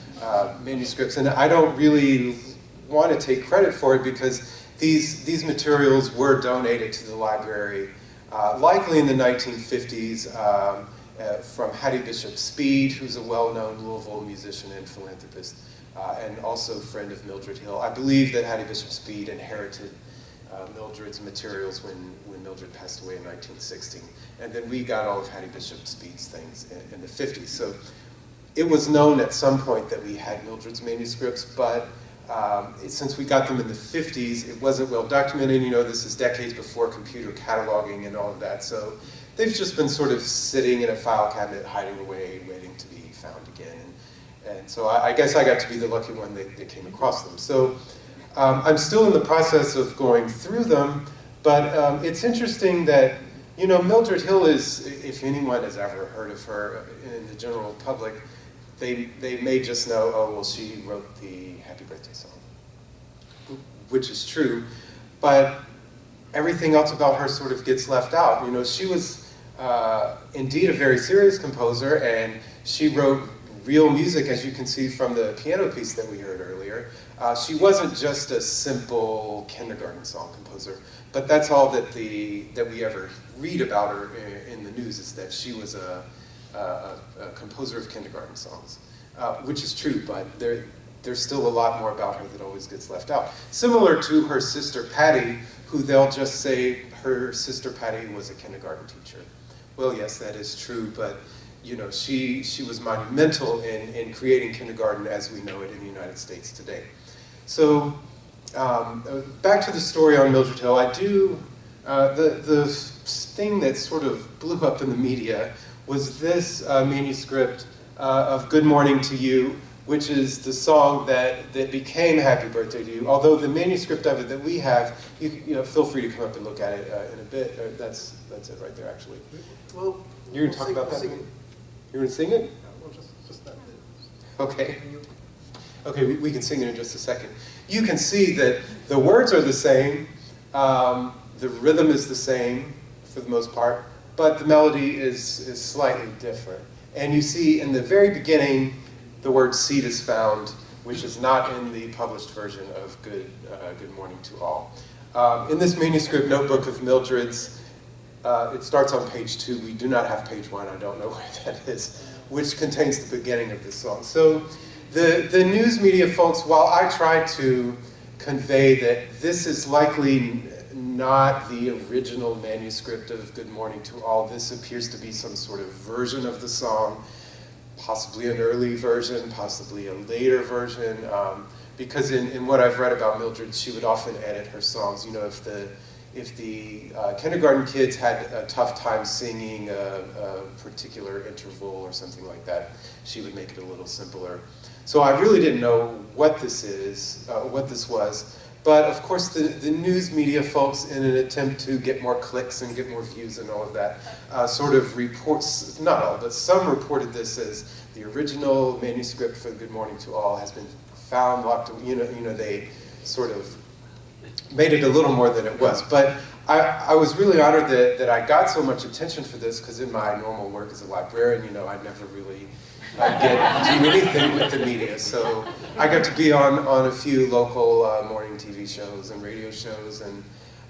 manuscripts, and I don't really want to take credit for it because these materials were donated to the library, likely in the 1950s, from Hattie Bishop Speed, who's a well-known Louisville musician and philanthropist, and also a friend of Mildred Hill. I believe that Hattie Bishop Speed inherited Mildred's materials when Mildred passed away in 1916. And then we got all of Hattie Bishop Speed's things in the 50s. So it was known at some point that we had Mildred's manuscripts, but since we got them in the 50s, it wasn't well documented. You know, this is decades before computer cataloging and all of that. So they've just been sort of sitting in a file cabinet, hiding away, waiting to be found again. And so I guess I got to be the lucky one that came across them. So I'm still in the process of going through them, but it's interesting that, you know, Mildred Hill is, if anyone has ever heard of her in the general public, they may just know, oh, well, she wrote the Happy Birthday song, which is true, but everything else about her sort of gets left out. You know, she was indeed a very serious composer, and she wrote real music, as you can see from the piano piece that we heard earlier. She wasn't just a simple kindergarten song composer, but that's all that we ever read about her in the news, is that she was a composer of kindergarten songs, which is true, but there's still a lot more about her that always gets left out. Similar to her sister Patty, who they'll just say her sister Patty was a kindergarten teacher. Well, yes, that is true, but you know, she was monumental in creating kindergarten as we know it in the United States today. So back to the story on Mildred Hill, I do, the thing that sort of blew up in the media was this manuscript of Good Morning to You, which is the song that became Happy Birthday to You. Although the manuscript of it that we have, you know, feel free to come up and look at it in a bit. That's it right there, actually.
Well,
You're going to talk about that? You're going to sing it?
Well, just that bit.
Okay. Okay, we can sing it in just a second. You can see that the words are the same, the rhythm is the same for the most part, but the melody is slightly different. And you see in the very beginning, the word seed is found, which is not in the published version of Good Morning to All. In this manuscript notebook of Mildred's, it starts on page 2. We do not have page 1. I don't know where that is, which contains the beginning of this song. So the news media folks, while I try to convey that this is likely not the original manuscript of Good Morning to All, this appears to be some sort of version of the song, possibly an early version, possibly a later version, because in what I've read about Mildred, she would often edit her songs. You know, if the kindergarten kids had a tough time singing a particular interval or something like that, she would make it a little simpler. So I really didn't know what this was, but of course the news media folks, in an attempt to get more clicks and get more views and all of that, sort of reports, not all, but some reported this as the original manuscript for Good Morning to All has been found, locked, they sort of made it a little more than it was. But I was really honored that I got so much attention for this, because in my normal work as a librarian, I never really get do anything with the media. So I got to be on a few local morning TV shows and radio shows, and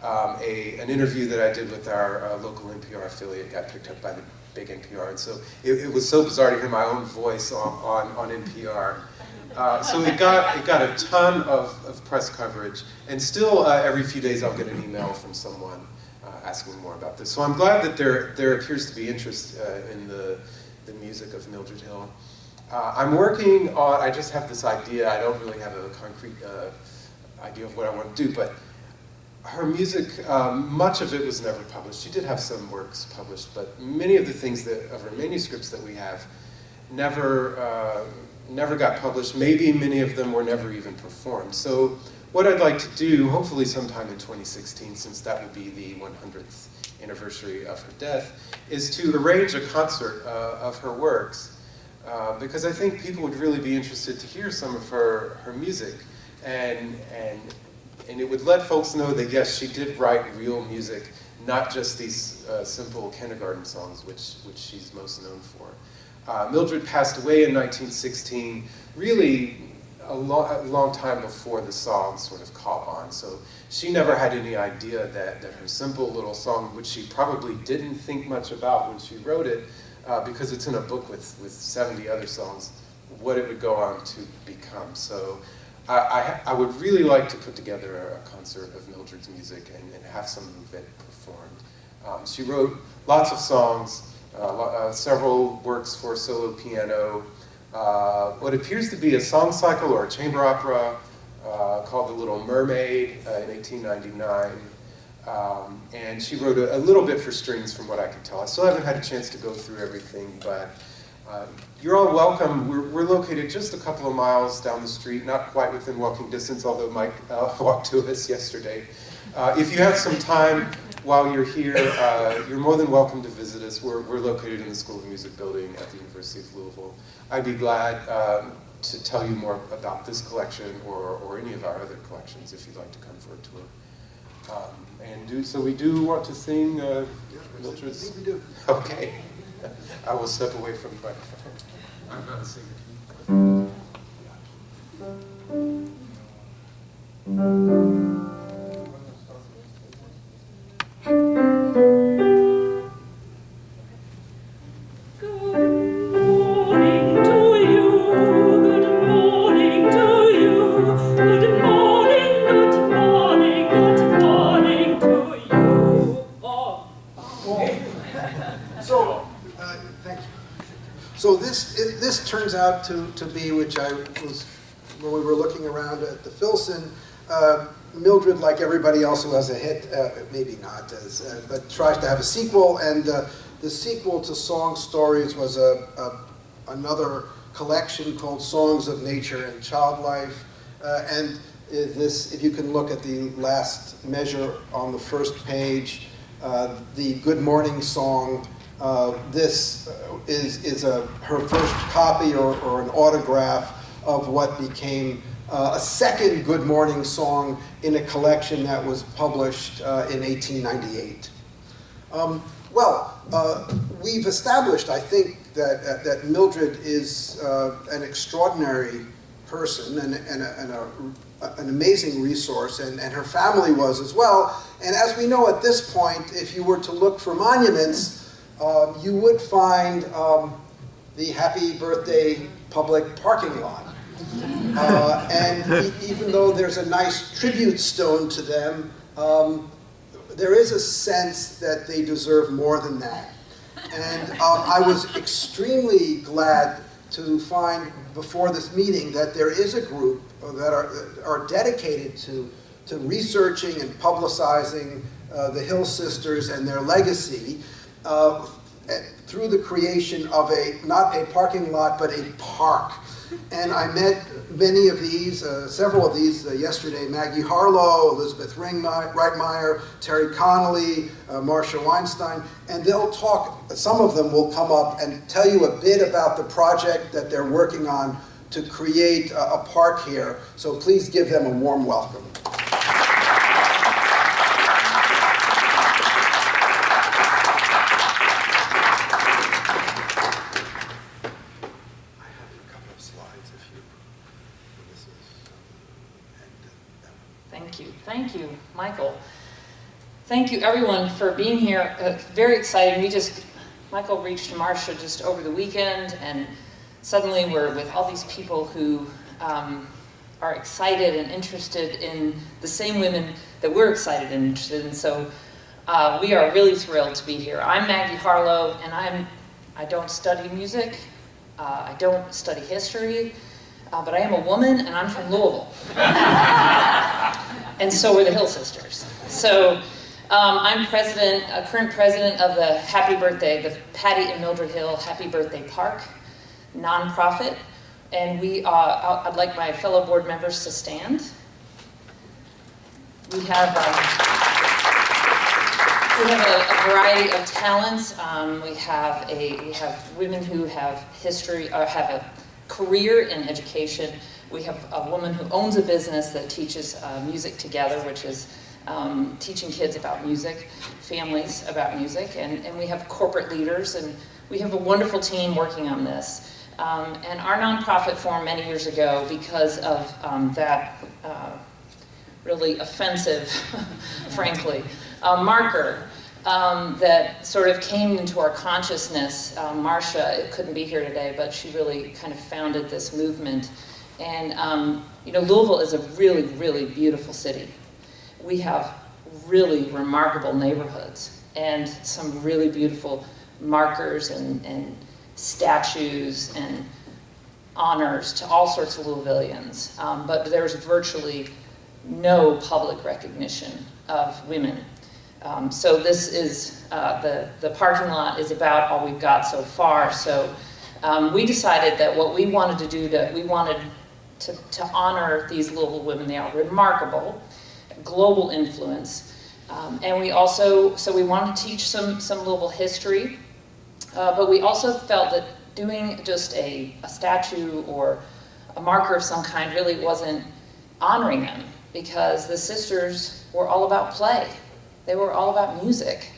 an interview that I did with our local NPR affiliate got picked up by the big NPR. And so it was so bizarre to hear my own voice on NPR. So it got a ton of press coverage, and still every few days I'll get an email from someone asking more about this. So I'm glad that there appears to be interest in the music of Mildred Hill. I'm working on, I just have this idea, I don't really have a concrete idea of what I want to do, but her music, much of it was never published. She did have some works published, but many of the things of her manuscripts that we have never got published. Maybe many of them were never even performed. So what I'd like to do, hopefully sometime in 2016, since that would be the 100th anniversary of her death, is to arrange a concert of her works, because I think people would really be interested to hear some of her music, and it would let folks know that yes, she did write real music, not just these simple kindergarten songs, which she's most known for. Mildred passed away in 1916, really a long time before the song sort of caught on. So she never had any idea that her simple little song, which she probably didn't think much about when she wrote it, because it's in a book with 70 other songs, what it would go on to become. So I would really like to put together a concert of Mildred's music and have some of it performed. She wrote lots of songs, several works for solo piano, what appears to be a song cycle or a chamber opera called The Little Mermaid in 1899. And she wrote a little bit for strings from what I can tell. I still haven't had a chance to go through everything, but you're all welcome. We're located just a couple of miles down the street, not quite within walking distance, although Mike walked to us yesterday. If you have some time while you're here, you're more than welcome to visit us. We're located in the School of Music building at the University of Louisville. I'd be glad to tell you more about this collection or any of our other collections if you'd like to come for a tour. So we do want to sing Mildred's?
I think we do.
Okay. I will step away from the microphone. I'm not a singer.
So this turns out to be, which I was, when we were looking around at the Filson, Mildred, like everybody else who has a hit, maybe not, but tries to have a sequel, and the sequel to Song Stories was another collection called Songs of Nature and Child Life, and this, if you can look at the last measure on the first page, the Good Morning song This is her first copy or an autograph of what became a second Good Morning song in a collection that was published in 1898. We've established, I think, that Mildred is an extraordinary person and an amazing resource, and her family was as well. And as we know at this point, if you were to look for monuments, you would find the Happy Birthday public parking lot. And even though there's a nice tribute stone to them, there is a sense that they deserve more than that. And I was extremely glad to find before this meeting that there is a group that are dedicated to researching and publicizing the Hill sisters and their legacy through the creation of not a parking lot, but a park. And I met many of these, several of these yesterday: Maggie Harlow, Elizabeth Reitmeyer, Terry Connolly, Marcia Weinstein, and they'll talk, some of them will come up and tell you a bit about the project that they're working on to create a park here. So please give them a warm welcome.
Thank you, Michael. Thank you, everyone, for being here. Very exciting. Michael reached Marcia just over the weekend, and suddenly we're with all these people who are excited and interested in the same women that we're excited and interested in. So we are really thrilled to be here. I'm Maggie Harlow, and I don't study music. I don't study history. But I am a woman, and I'm from Louisville. And so we're the Hill sisters. So I'm current president of the the Patty and Mildred Hill Happy Birthday Park nonprofit. And I'd like my fellow board members to stand. We have a variety of talents. We have women who have history, have a career in education. We have a woman who owns a business that teaches music together, which is teaching kids about music, families about music, and we have corporate leaders, and we have a wonderful team working on this. And our nonprofit formed many years ago because of that really offensive, frankly, marker that sort of came into our consciousness. Marcia couldn't be here today, but she really kind of founded this movement. And Louisville is a really, really beautiful city. We have really remarkable neighborhoods and some really beautiful markers and statues and honors to all sorts of Louisvillians. But there's virtually no public recognition of women. So this is, the parking lot is about all we've got so far. So we decided that what we wanted to do, we wanted to honor these Louisville women. They are remarkable, global influence. And we wanted to teach some Louisville history, but we also felt that doing just a statue or a marker of some kind really wasn't honoring them, because the sisters were all about play. They were all about music.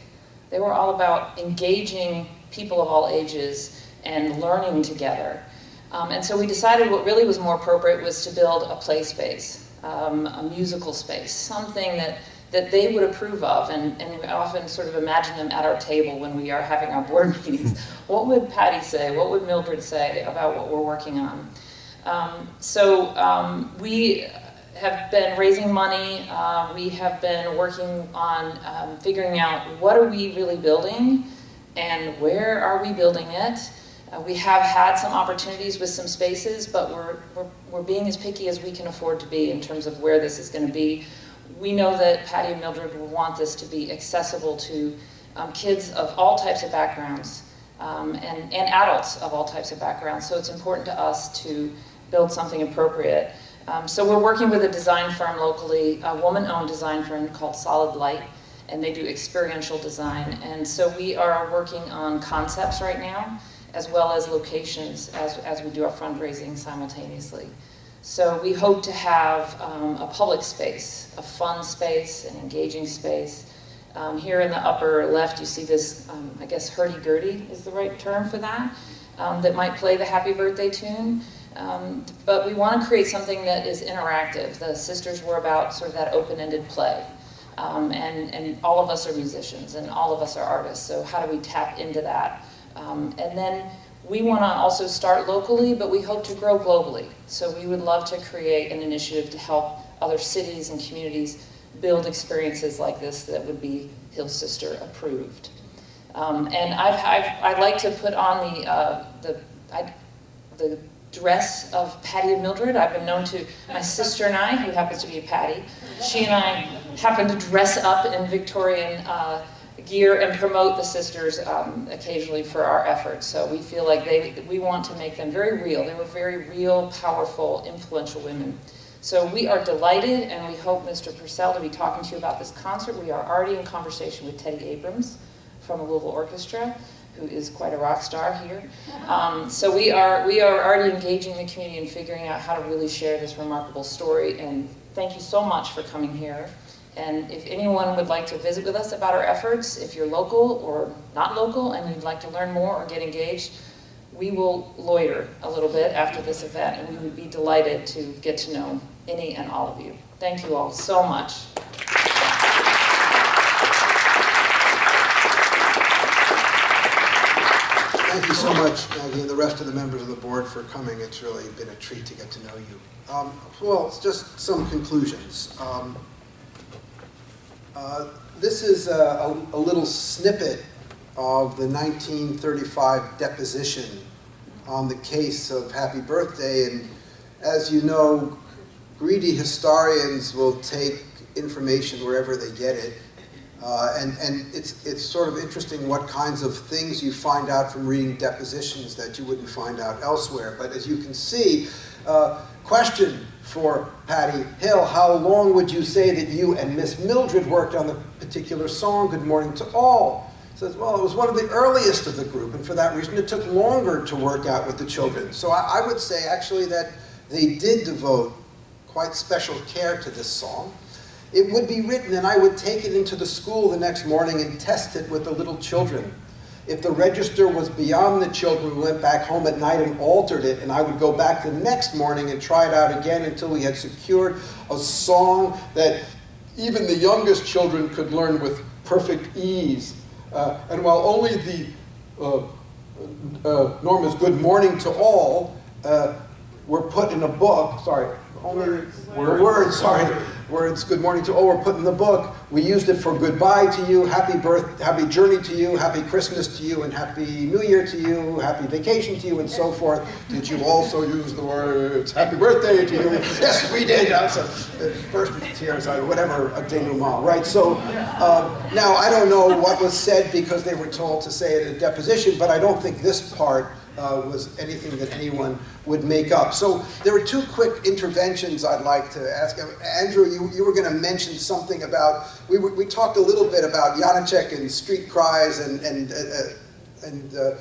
They were all about engaging people of all ages and learning together. And so we decided what really was more appropriate was to build a play space, a musical space, something that they would approve of. And we often sort of imagine them at our table when we are having our board meetings. What would Patty say? What would Mildred say about what we're working on? We have been raising money. We have been working on figuring out what are we really building and where are we building it. We have had some opportunities with some spaces, but we're being as picky as we can afford to be in terms of where this is going to be. We know that Patty and Mildred will want this to be accessible to kids of all types of backgrounds and adults of all types of backgrounds. So it's important to us to build something appropriate. So we're working with a design firm locally, a woman-owned design firm called Solid Light, and they do experiential design. And so we are working on concepts right now, as well as locations as we do our fundraising simultaneously. So we hope to have a public space, a fun space, an engaging space. Here in the upper left, you see this, I guess hurdy-gurdy is the right term for that, that might play the happy birthday tune. But we want to create something that is interactive. The sisters were about sort of that open-ended play. And all of us are musicians and all of us are artists, so how do we tap into that? And then we want to also start locally, but we hope to grow globally. So we would love to create an initiative to help other cities and communities build experiences like this that would be Hill Sister approved. And I'd like to put on the dress of Patty and Mildred. I've been known to, my sister and I, who happens to be a Patty, she and I happen to dress up in Victorian gear and promote the sisters occasionally for our efforts. So we feel like we want to make them very real. They were very real, powerful, influential women. So we are delighted, and we hope, Mr. Purcell, to be talking to you about this concert. We are already in conversation with Teddy Abrams from the Louisville Orchestra, who is quite a rock star here. So we are already engaging the community and figuring out how to really share this remarkable story. And thank you so much for coming here. And if anyone would like to visit with us about our efforts, if you're local or not local and you'd like to learn more or get engaged, we will loiter a little bit after this event, and we would be delighted to get to know any and all of you. Thank you all so much.
Thank you so much, Maggie, and the rest of the members of the board for coming. It's really been a treat to get to know you. Well, it's just some conclusions. This is a little snippet of the 1935 deposition on the case of Happy Birthday, and as you know, greedy historians will take information wherever they get it. And it's sort of interesting what kinds of things you find out from reading depositions that you wouldn't find out elsewhere. But as you can see, question for Patty Hill: how long would you say that you and Miss Mildred worked on the particular song, Good Morning to All? Says, well, it was one of the earliest of the group, and for that reason it took longer to work out with the children. So I would say actually that they did devote quite special care to this song. It would be written, and I would take it into the school the next morning and test it with the little children. If the register was beyond the children, we went back home at night and altered it, and I would go back the next morning and try it out again until we had secured a song that even the youngest children could learn with perfect ease. And while only the Norma's Good Morning to All were put in a book, words Good Morning to All were put in the book, we used it for goodbye to you, happy journey to you, happy Christmas to you, and happy New Year to you, happy vacation to you, and so forth. Did you also use the words happy birthday to you? Yes, we did. First tears, whatever, a denouement, right? So now I don't know what was said because they were told to say it at a deposition, but I don't think this part was anything that anyone would make up. So there were two quick interventions I'd like to ask. Andrew, you were going to mention something about, we talked a little bit about Janacek and street cries and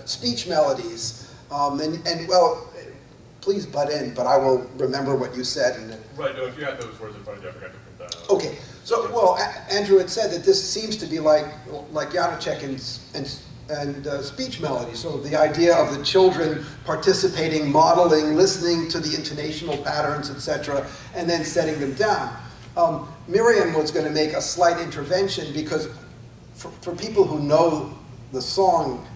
speech melodies. And well, please butt in, but I will remember what you said.
Right, no, if you had those words in front of you, I forgot to put that out.
Okay, so, well, Andrew had said that this seems to be like Janacek and speech melody. So the idea of the children participating, modeling, listening to the intonational patterns, etc., and then setting them down. Miriam was going to make a slight intervention because for people who know the song,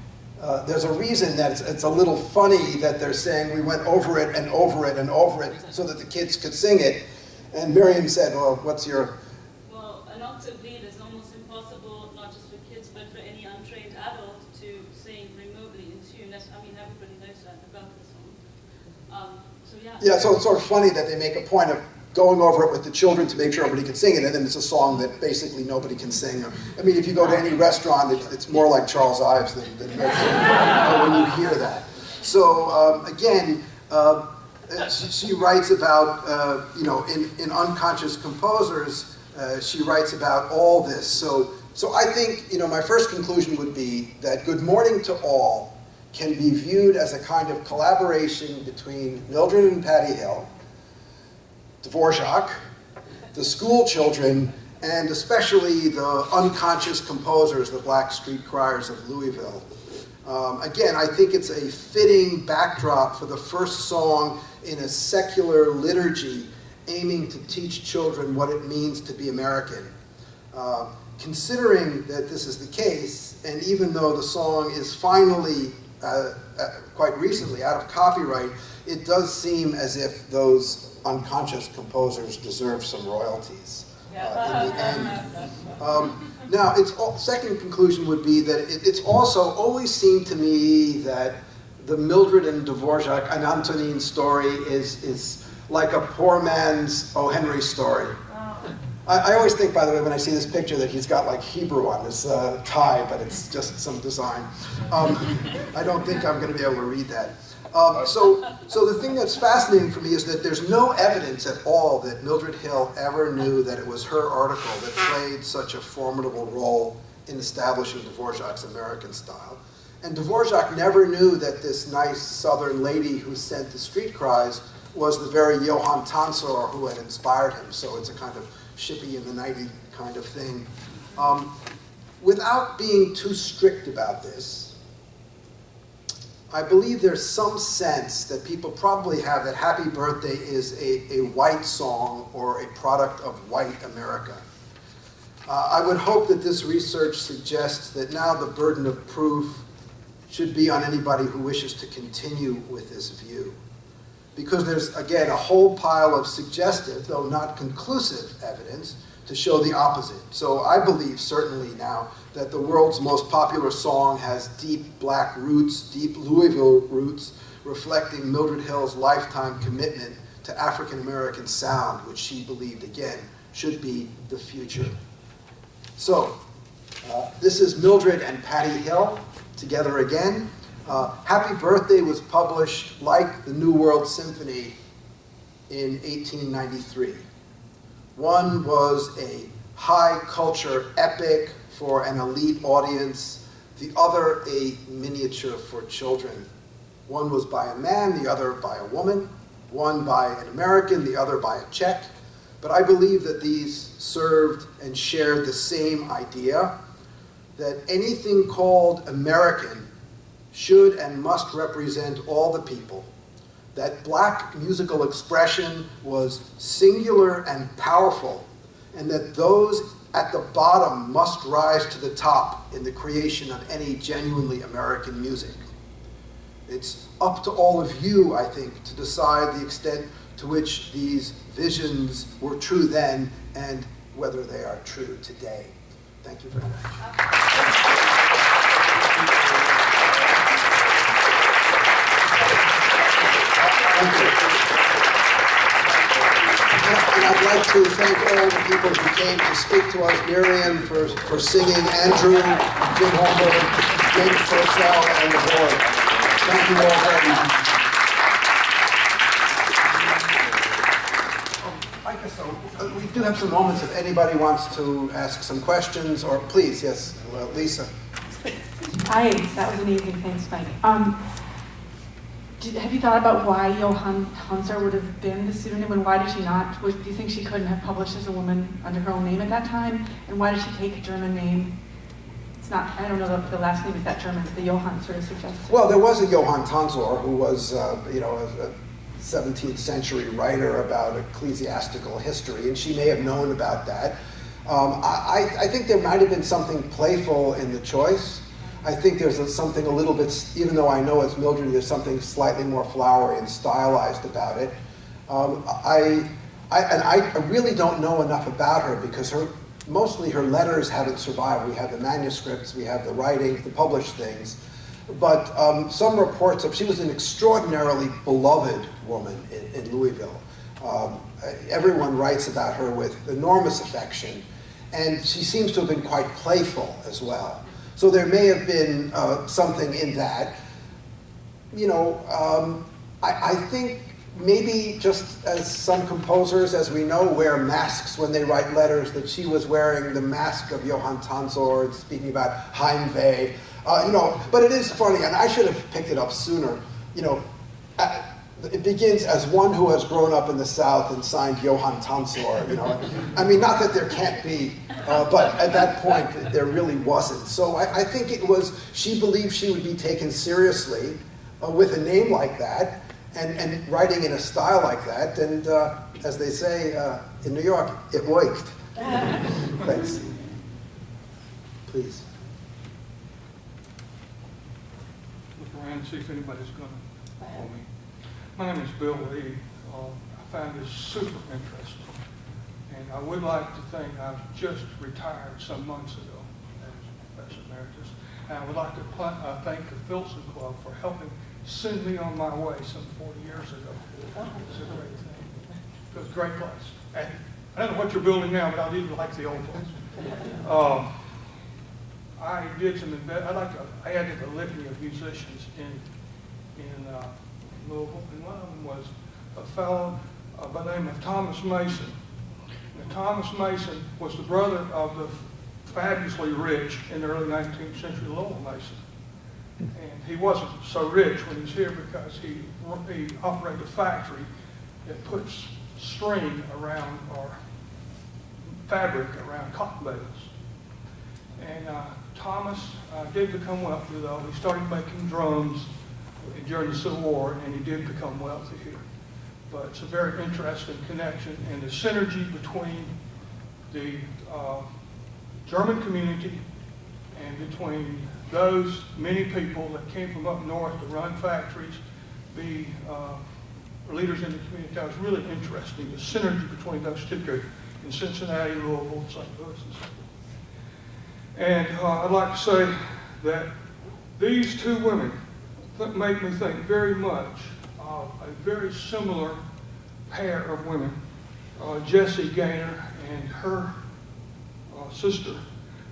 there's a reason that it's a little funny that they're saying we went over it and over it and over it so that the kids could sing it. And Miriam said, well, what's your...
Well, an octave lead is almost impossible, not just for kids, but for any untrained adult to sing remotely in tune. Everybody knows that about the song. So yeah.
Yeah, so it's sort of funny that they make a point of going over it with the children to make sure everybody can sing it, and then it's a song that basically nobody can sing. I mean, if you go to any restaurant, it's more like Charles Ives than when you hear that. So again, she writes about, in Unconscious Composers, she writes about all this. So So I think, my first conclusion would be that Good Morning to All can be viewed as a kind of collaboration between Mildred and Patty Hill, Dvorak, the school children, and especially the unconscious composers, the Black Street Criers of Louisville. Again, I think it's a fitting backdrop for the first song in a secular liturgy aiming to teach children what it means to be American. Considering that this is the case, and even though the song is finally, quite recently, out of copyright, it does seem as if those unconscious composers deserve some royalties in the end. Now, second conclusion would be that it's also always seemed to me that the Mildred and Dvorak and Antonin story is like a poor man's O. Henry story. I always think, by the way, when I see this picture that he's got like Hebrew on his tie, but it's just some design. I don't think I'm going to be able to read that. So the thing that's fascinating for me is that there's no evidence at all that Mildred Hill ever knew that it was her article that played such a formidable role in establishing Dvorak's American style. And Dvorak never knew that this nice southern lady who sent the street cries was the very Johann Tonsor who had inspired him. So it's a kind of shippy in the nighty kind of thing. Without being too strict about this, I believe there's some sense that people probably have that Happy Birthday is a white song or a product of white America. I would hope that this research suggests that now the burden of proof should be on anybody who wishes to continue with this view. Because there's, again, a whole pile of suggestive, though not conclusive, evidence to show the opposite. So I believe, certainly now, that the world's most popular song has deep black roots, deep Louisville roots, reflecting Mildred Hill's lifetime commitment to African American sound, which she believed, again, should be the future. So, this is Mildred and Patty Hill together again. Happy Birthday was published, like the New World Symphony, in 1893. One was a high culture epic for an elite audience, the other a miniature for children. One was by a man, the other by a woman, one by an American, the other by a Czech. But I believe that these served and shared the same idea, that anything called American should and must represent all the people, that black musical expression was singular and powerful, and that those at the bottom must rise to the top in the creation of any genuinely American music. It's up to all of you, I think, to decide the extent to which these visions were true then and whether they are true today. Thank you very much. Thank you. And I'd like to thank all the people who came to speak to us, Miriam for singing, Andrew, Jim Holberg, James Purcell, and the board. Thank you all very much. I guess so. We do have some moments if anybody wants to ask some questions, or please, yes, Lisa.
Hi, that was amazing. Thanks, Mike. Have you thought about why Johann Tonsor would have been the pseudonym, and why did she not? Do you think she couldn't have published as a woman under her own name at that time? And why did she take a German name? It's not, I don't know the last name is that German, but the Johann sort of suggests.
Well, there was a Johann Tonsor who was, a 17th century writer about ecclesiastical history, and she may have known about that. I think there might have been something playful in the choice. I think there's something a little bit, even though I know it's Mildred, there's something slightly more flowery and stylized about it. I really don't know enough about her because mostly her letters haven't survived. We have the manuscripts, we have the writings, the published things. But some reports she was an extraordinarily beloved woman in Louisville. Everyone writes about her with enormous affection, and she seems to have been quite playful as well. So there may have been something in that. I think maybe just as some composers, as we know, wear masks when they write letters, that she was wearing the mask of Johann Tonsor, speaking about Heimweh. But it is funny, and I should have picked it up sooner. It begins as one who has grown up in the South and signed Johann Tonsor. I mean, not that there can't be, but at that point there really wasn't. So I think it was, she believed she would be taken seriously with a name like that and writing in a style like that. And as they say in New York, it worked. Thanks. Please.
Look around and see if anybody's going to call me. My name is Bill Lee. I find this super interesting. And I would like to think I've just retired some months ago as Professor Emeritus. And I would like to thank the Filson Club for helping send me on my way some 40 years ago. It's a great thing. It was a great place. And I don't know what you're building now, but I did like the old place. I did some I added a litany of musicians in Louisville, and one of them was a fellow by the name of Thomas Mason. Now, Thomas Mason was the brother of the fabulously rich in the early 19th century Lowell Mason. And he wasn't so rich when he was here because he operated a factory that puts string around, or fabric around cotton bales. And Thomas did become wealthy, though. He started making drums during the Civil War, and he did become wealthy here. But it's a very interesting connection, and the synergy between the German community and between those many people that came from up north to run factories, be leaders in the community. That was really interesting, the synergy between those two groups in Cincinnati, Louisville, St. Louis, and so forth. And I'd like to say that these two women make me think very much of a very similar pair of women, Jessie Gaynor and her sister,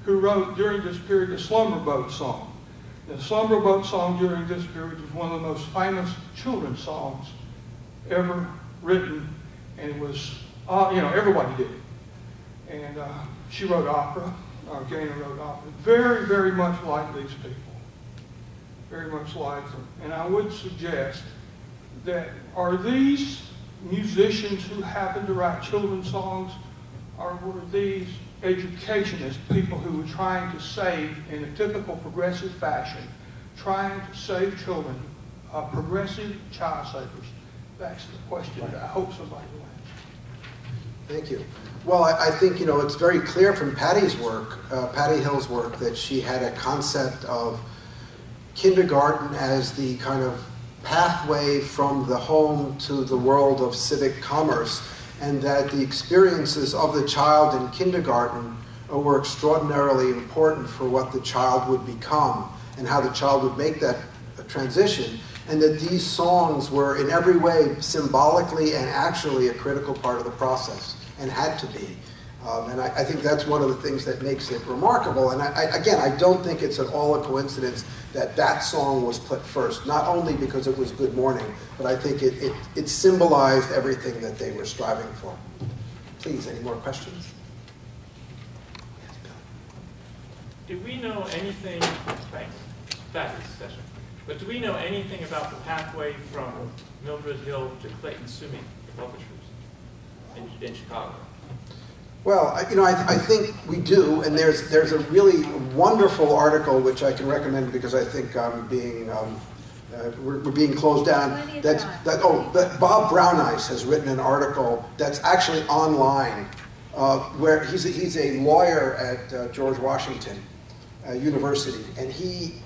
who wrote during this period the Slumber Boat Song. The Slumber Boat Song during this period was one of the most famous children's songs ever written, and it was, everybody did it. And she wrote opera, Gaynor wrote opera, very, very much like these people. Very much like them. And I would suggest that are these musicians who happen to write children's songs, or were these educationists, people who were trying to save, in a typical progressive fashion, trying to save children, progressive child savers? That's the question that I hope somebody will answer.
Thank you. Well, I think, it's very clear from Patty's work, Patty Hill's work, that she had a concept of kindergarten as the kind of pathway from the home to the world of civic commerce, and that the experiences of the child in kindergarten were extraordinarily important for what the child would become and how the child would make that transition, and that these songs were in every way symbolically and actually a critical part of the process, and had to be. And I think that's one of the things that makes it remarkable. And I don't think it's at all a coincidence that that song was put first, not only because it was Good Morning, but I think it symbolized everything that they were striving for. Please, any more questions? Yes, Bill.
Do we know anything, thanks, fabulous session, but do we know anything about the pathway from Mildred Hill to Clayton Sumi, the publishers, in Chicago?
Well, I think we do, and there's a really wonderful article which I can recommend because I think I'm being we're being closed down. That Bob Brownice has written an article that's actually online, where he's a lawyer at George Washington University, and he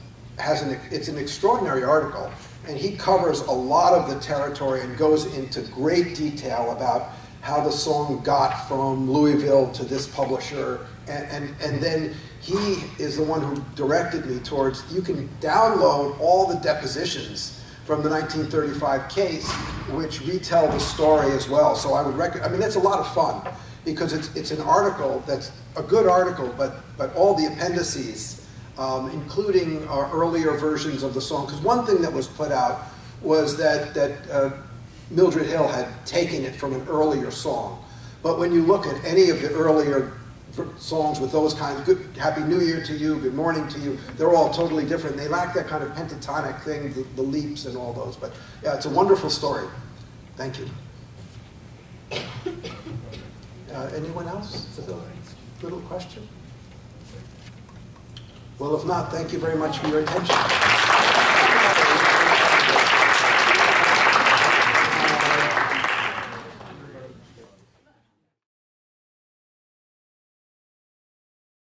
has it's an extraordinary article, and he covers a lot of the territory and goes into great detail about how the song got from Louisville to this publisher, and then he is the one who directed me towards, you can download all the depositions from the 1935 case, which retell the story as well. So I would recommend, it's a lot of fun, because it's an article that's a good article, but all the appendices, including earlier versions of the song. Because one thing that was put out was that Mildred Hill had taken it from an earlier song. But when you look at any of the earlier songs with those kinds, good Happy New Year to you, Good Morning to you, they're all totally different. They lack that kind of pentatonic thing, the leaps and all those. But yeah, it's a wonderful story. Thank you. Anyone else? A little question? Well, if not, thank you very much for your attention.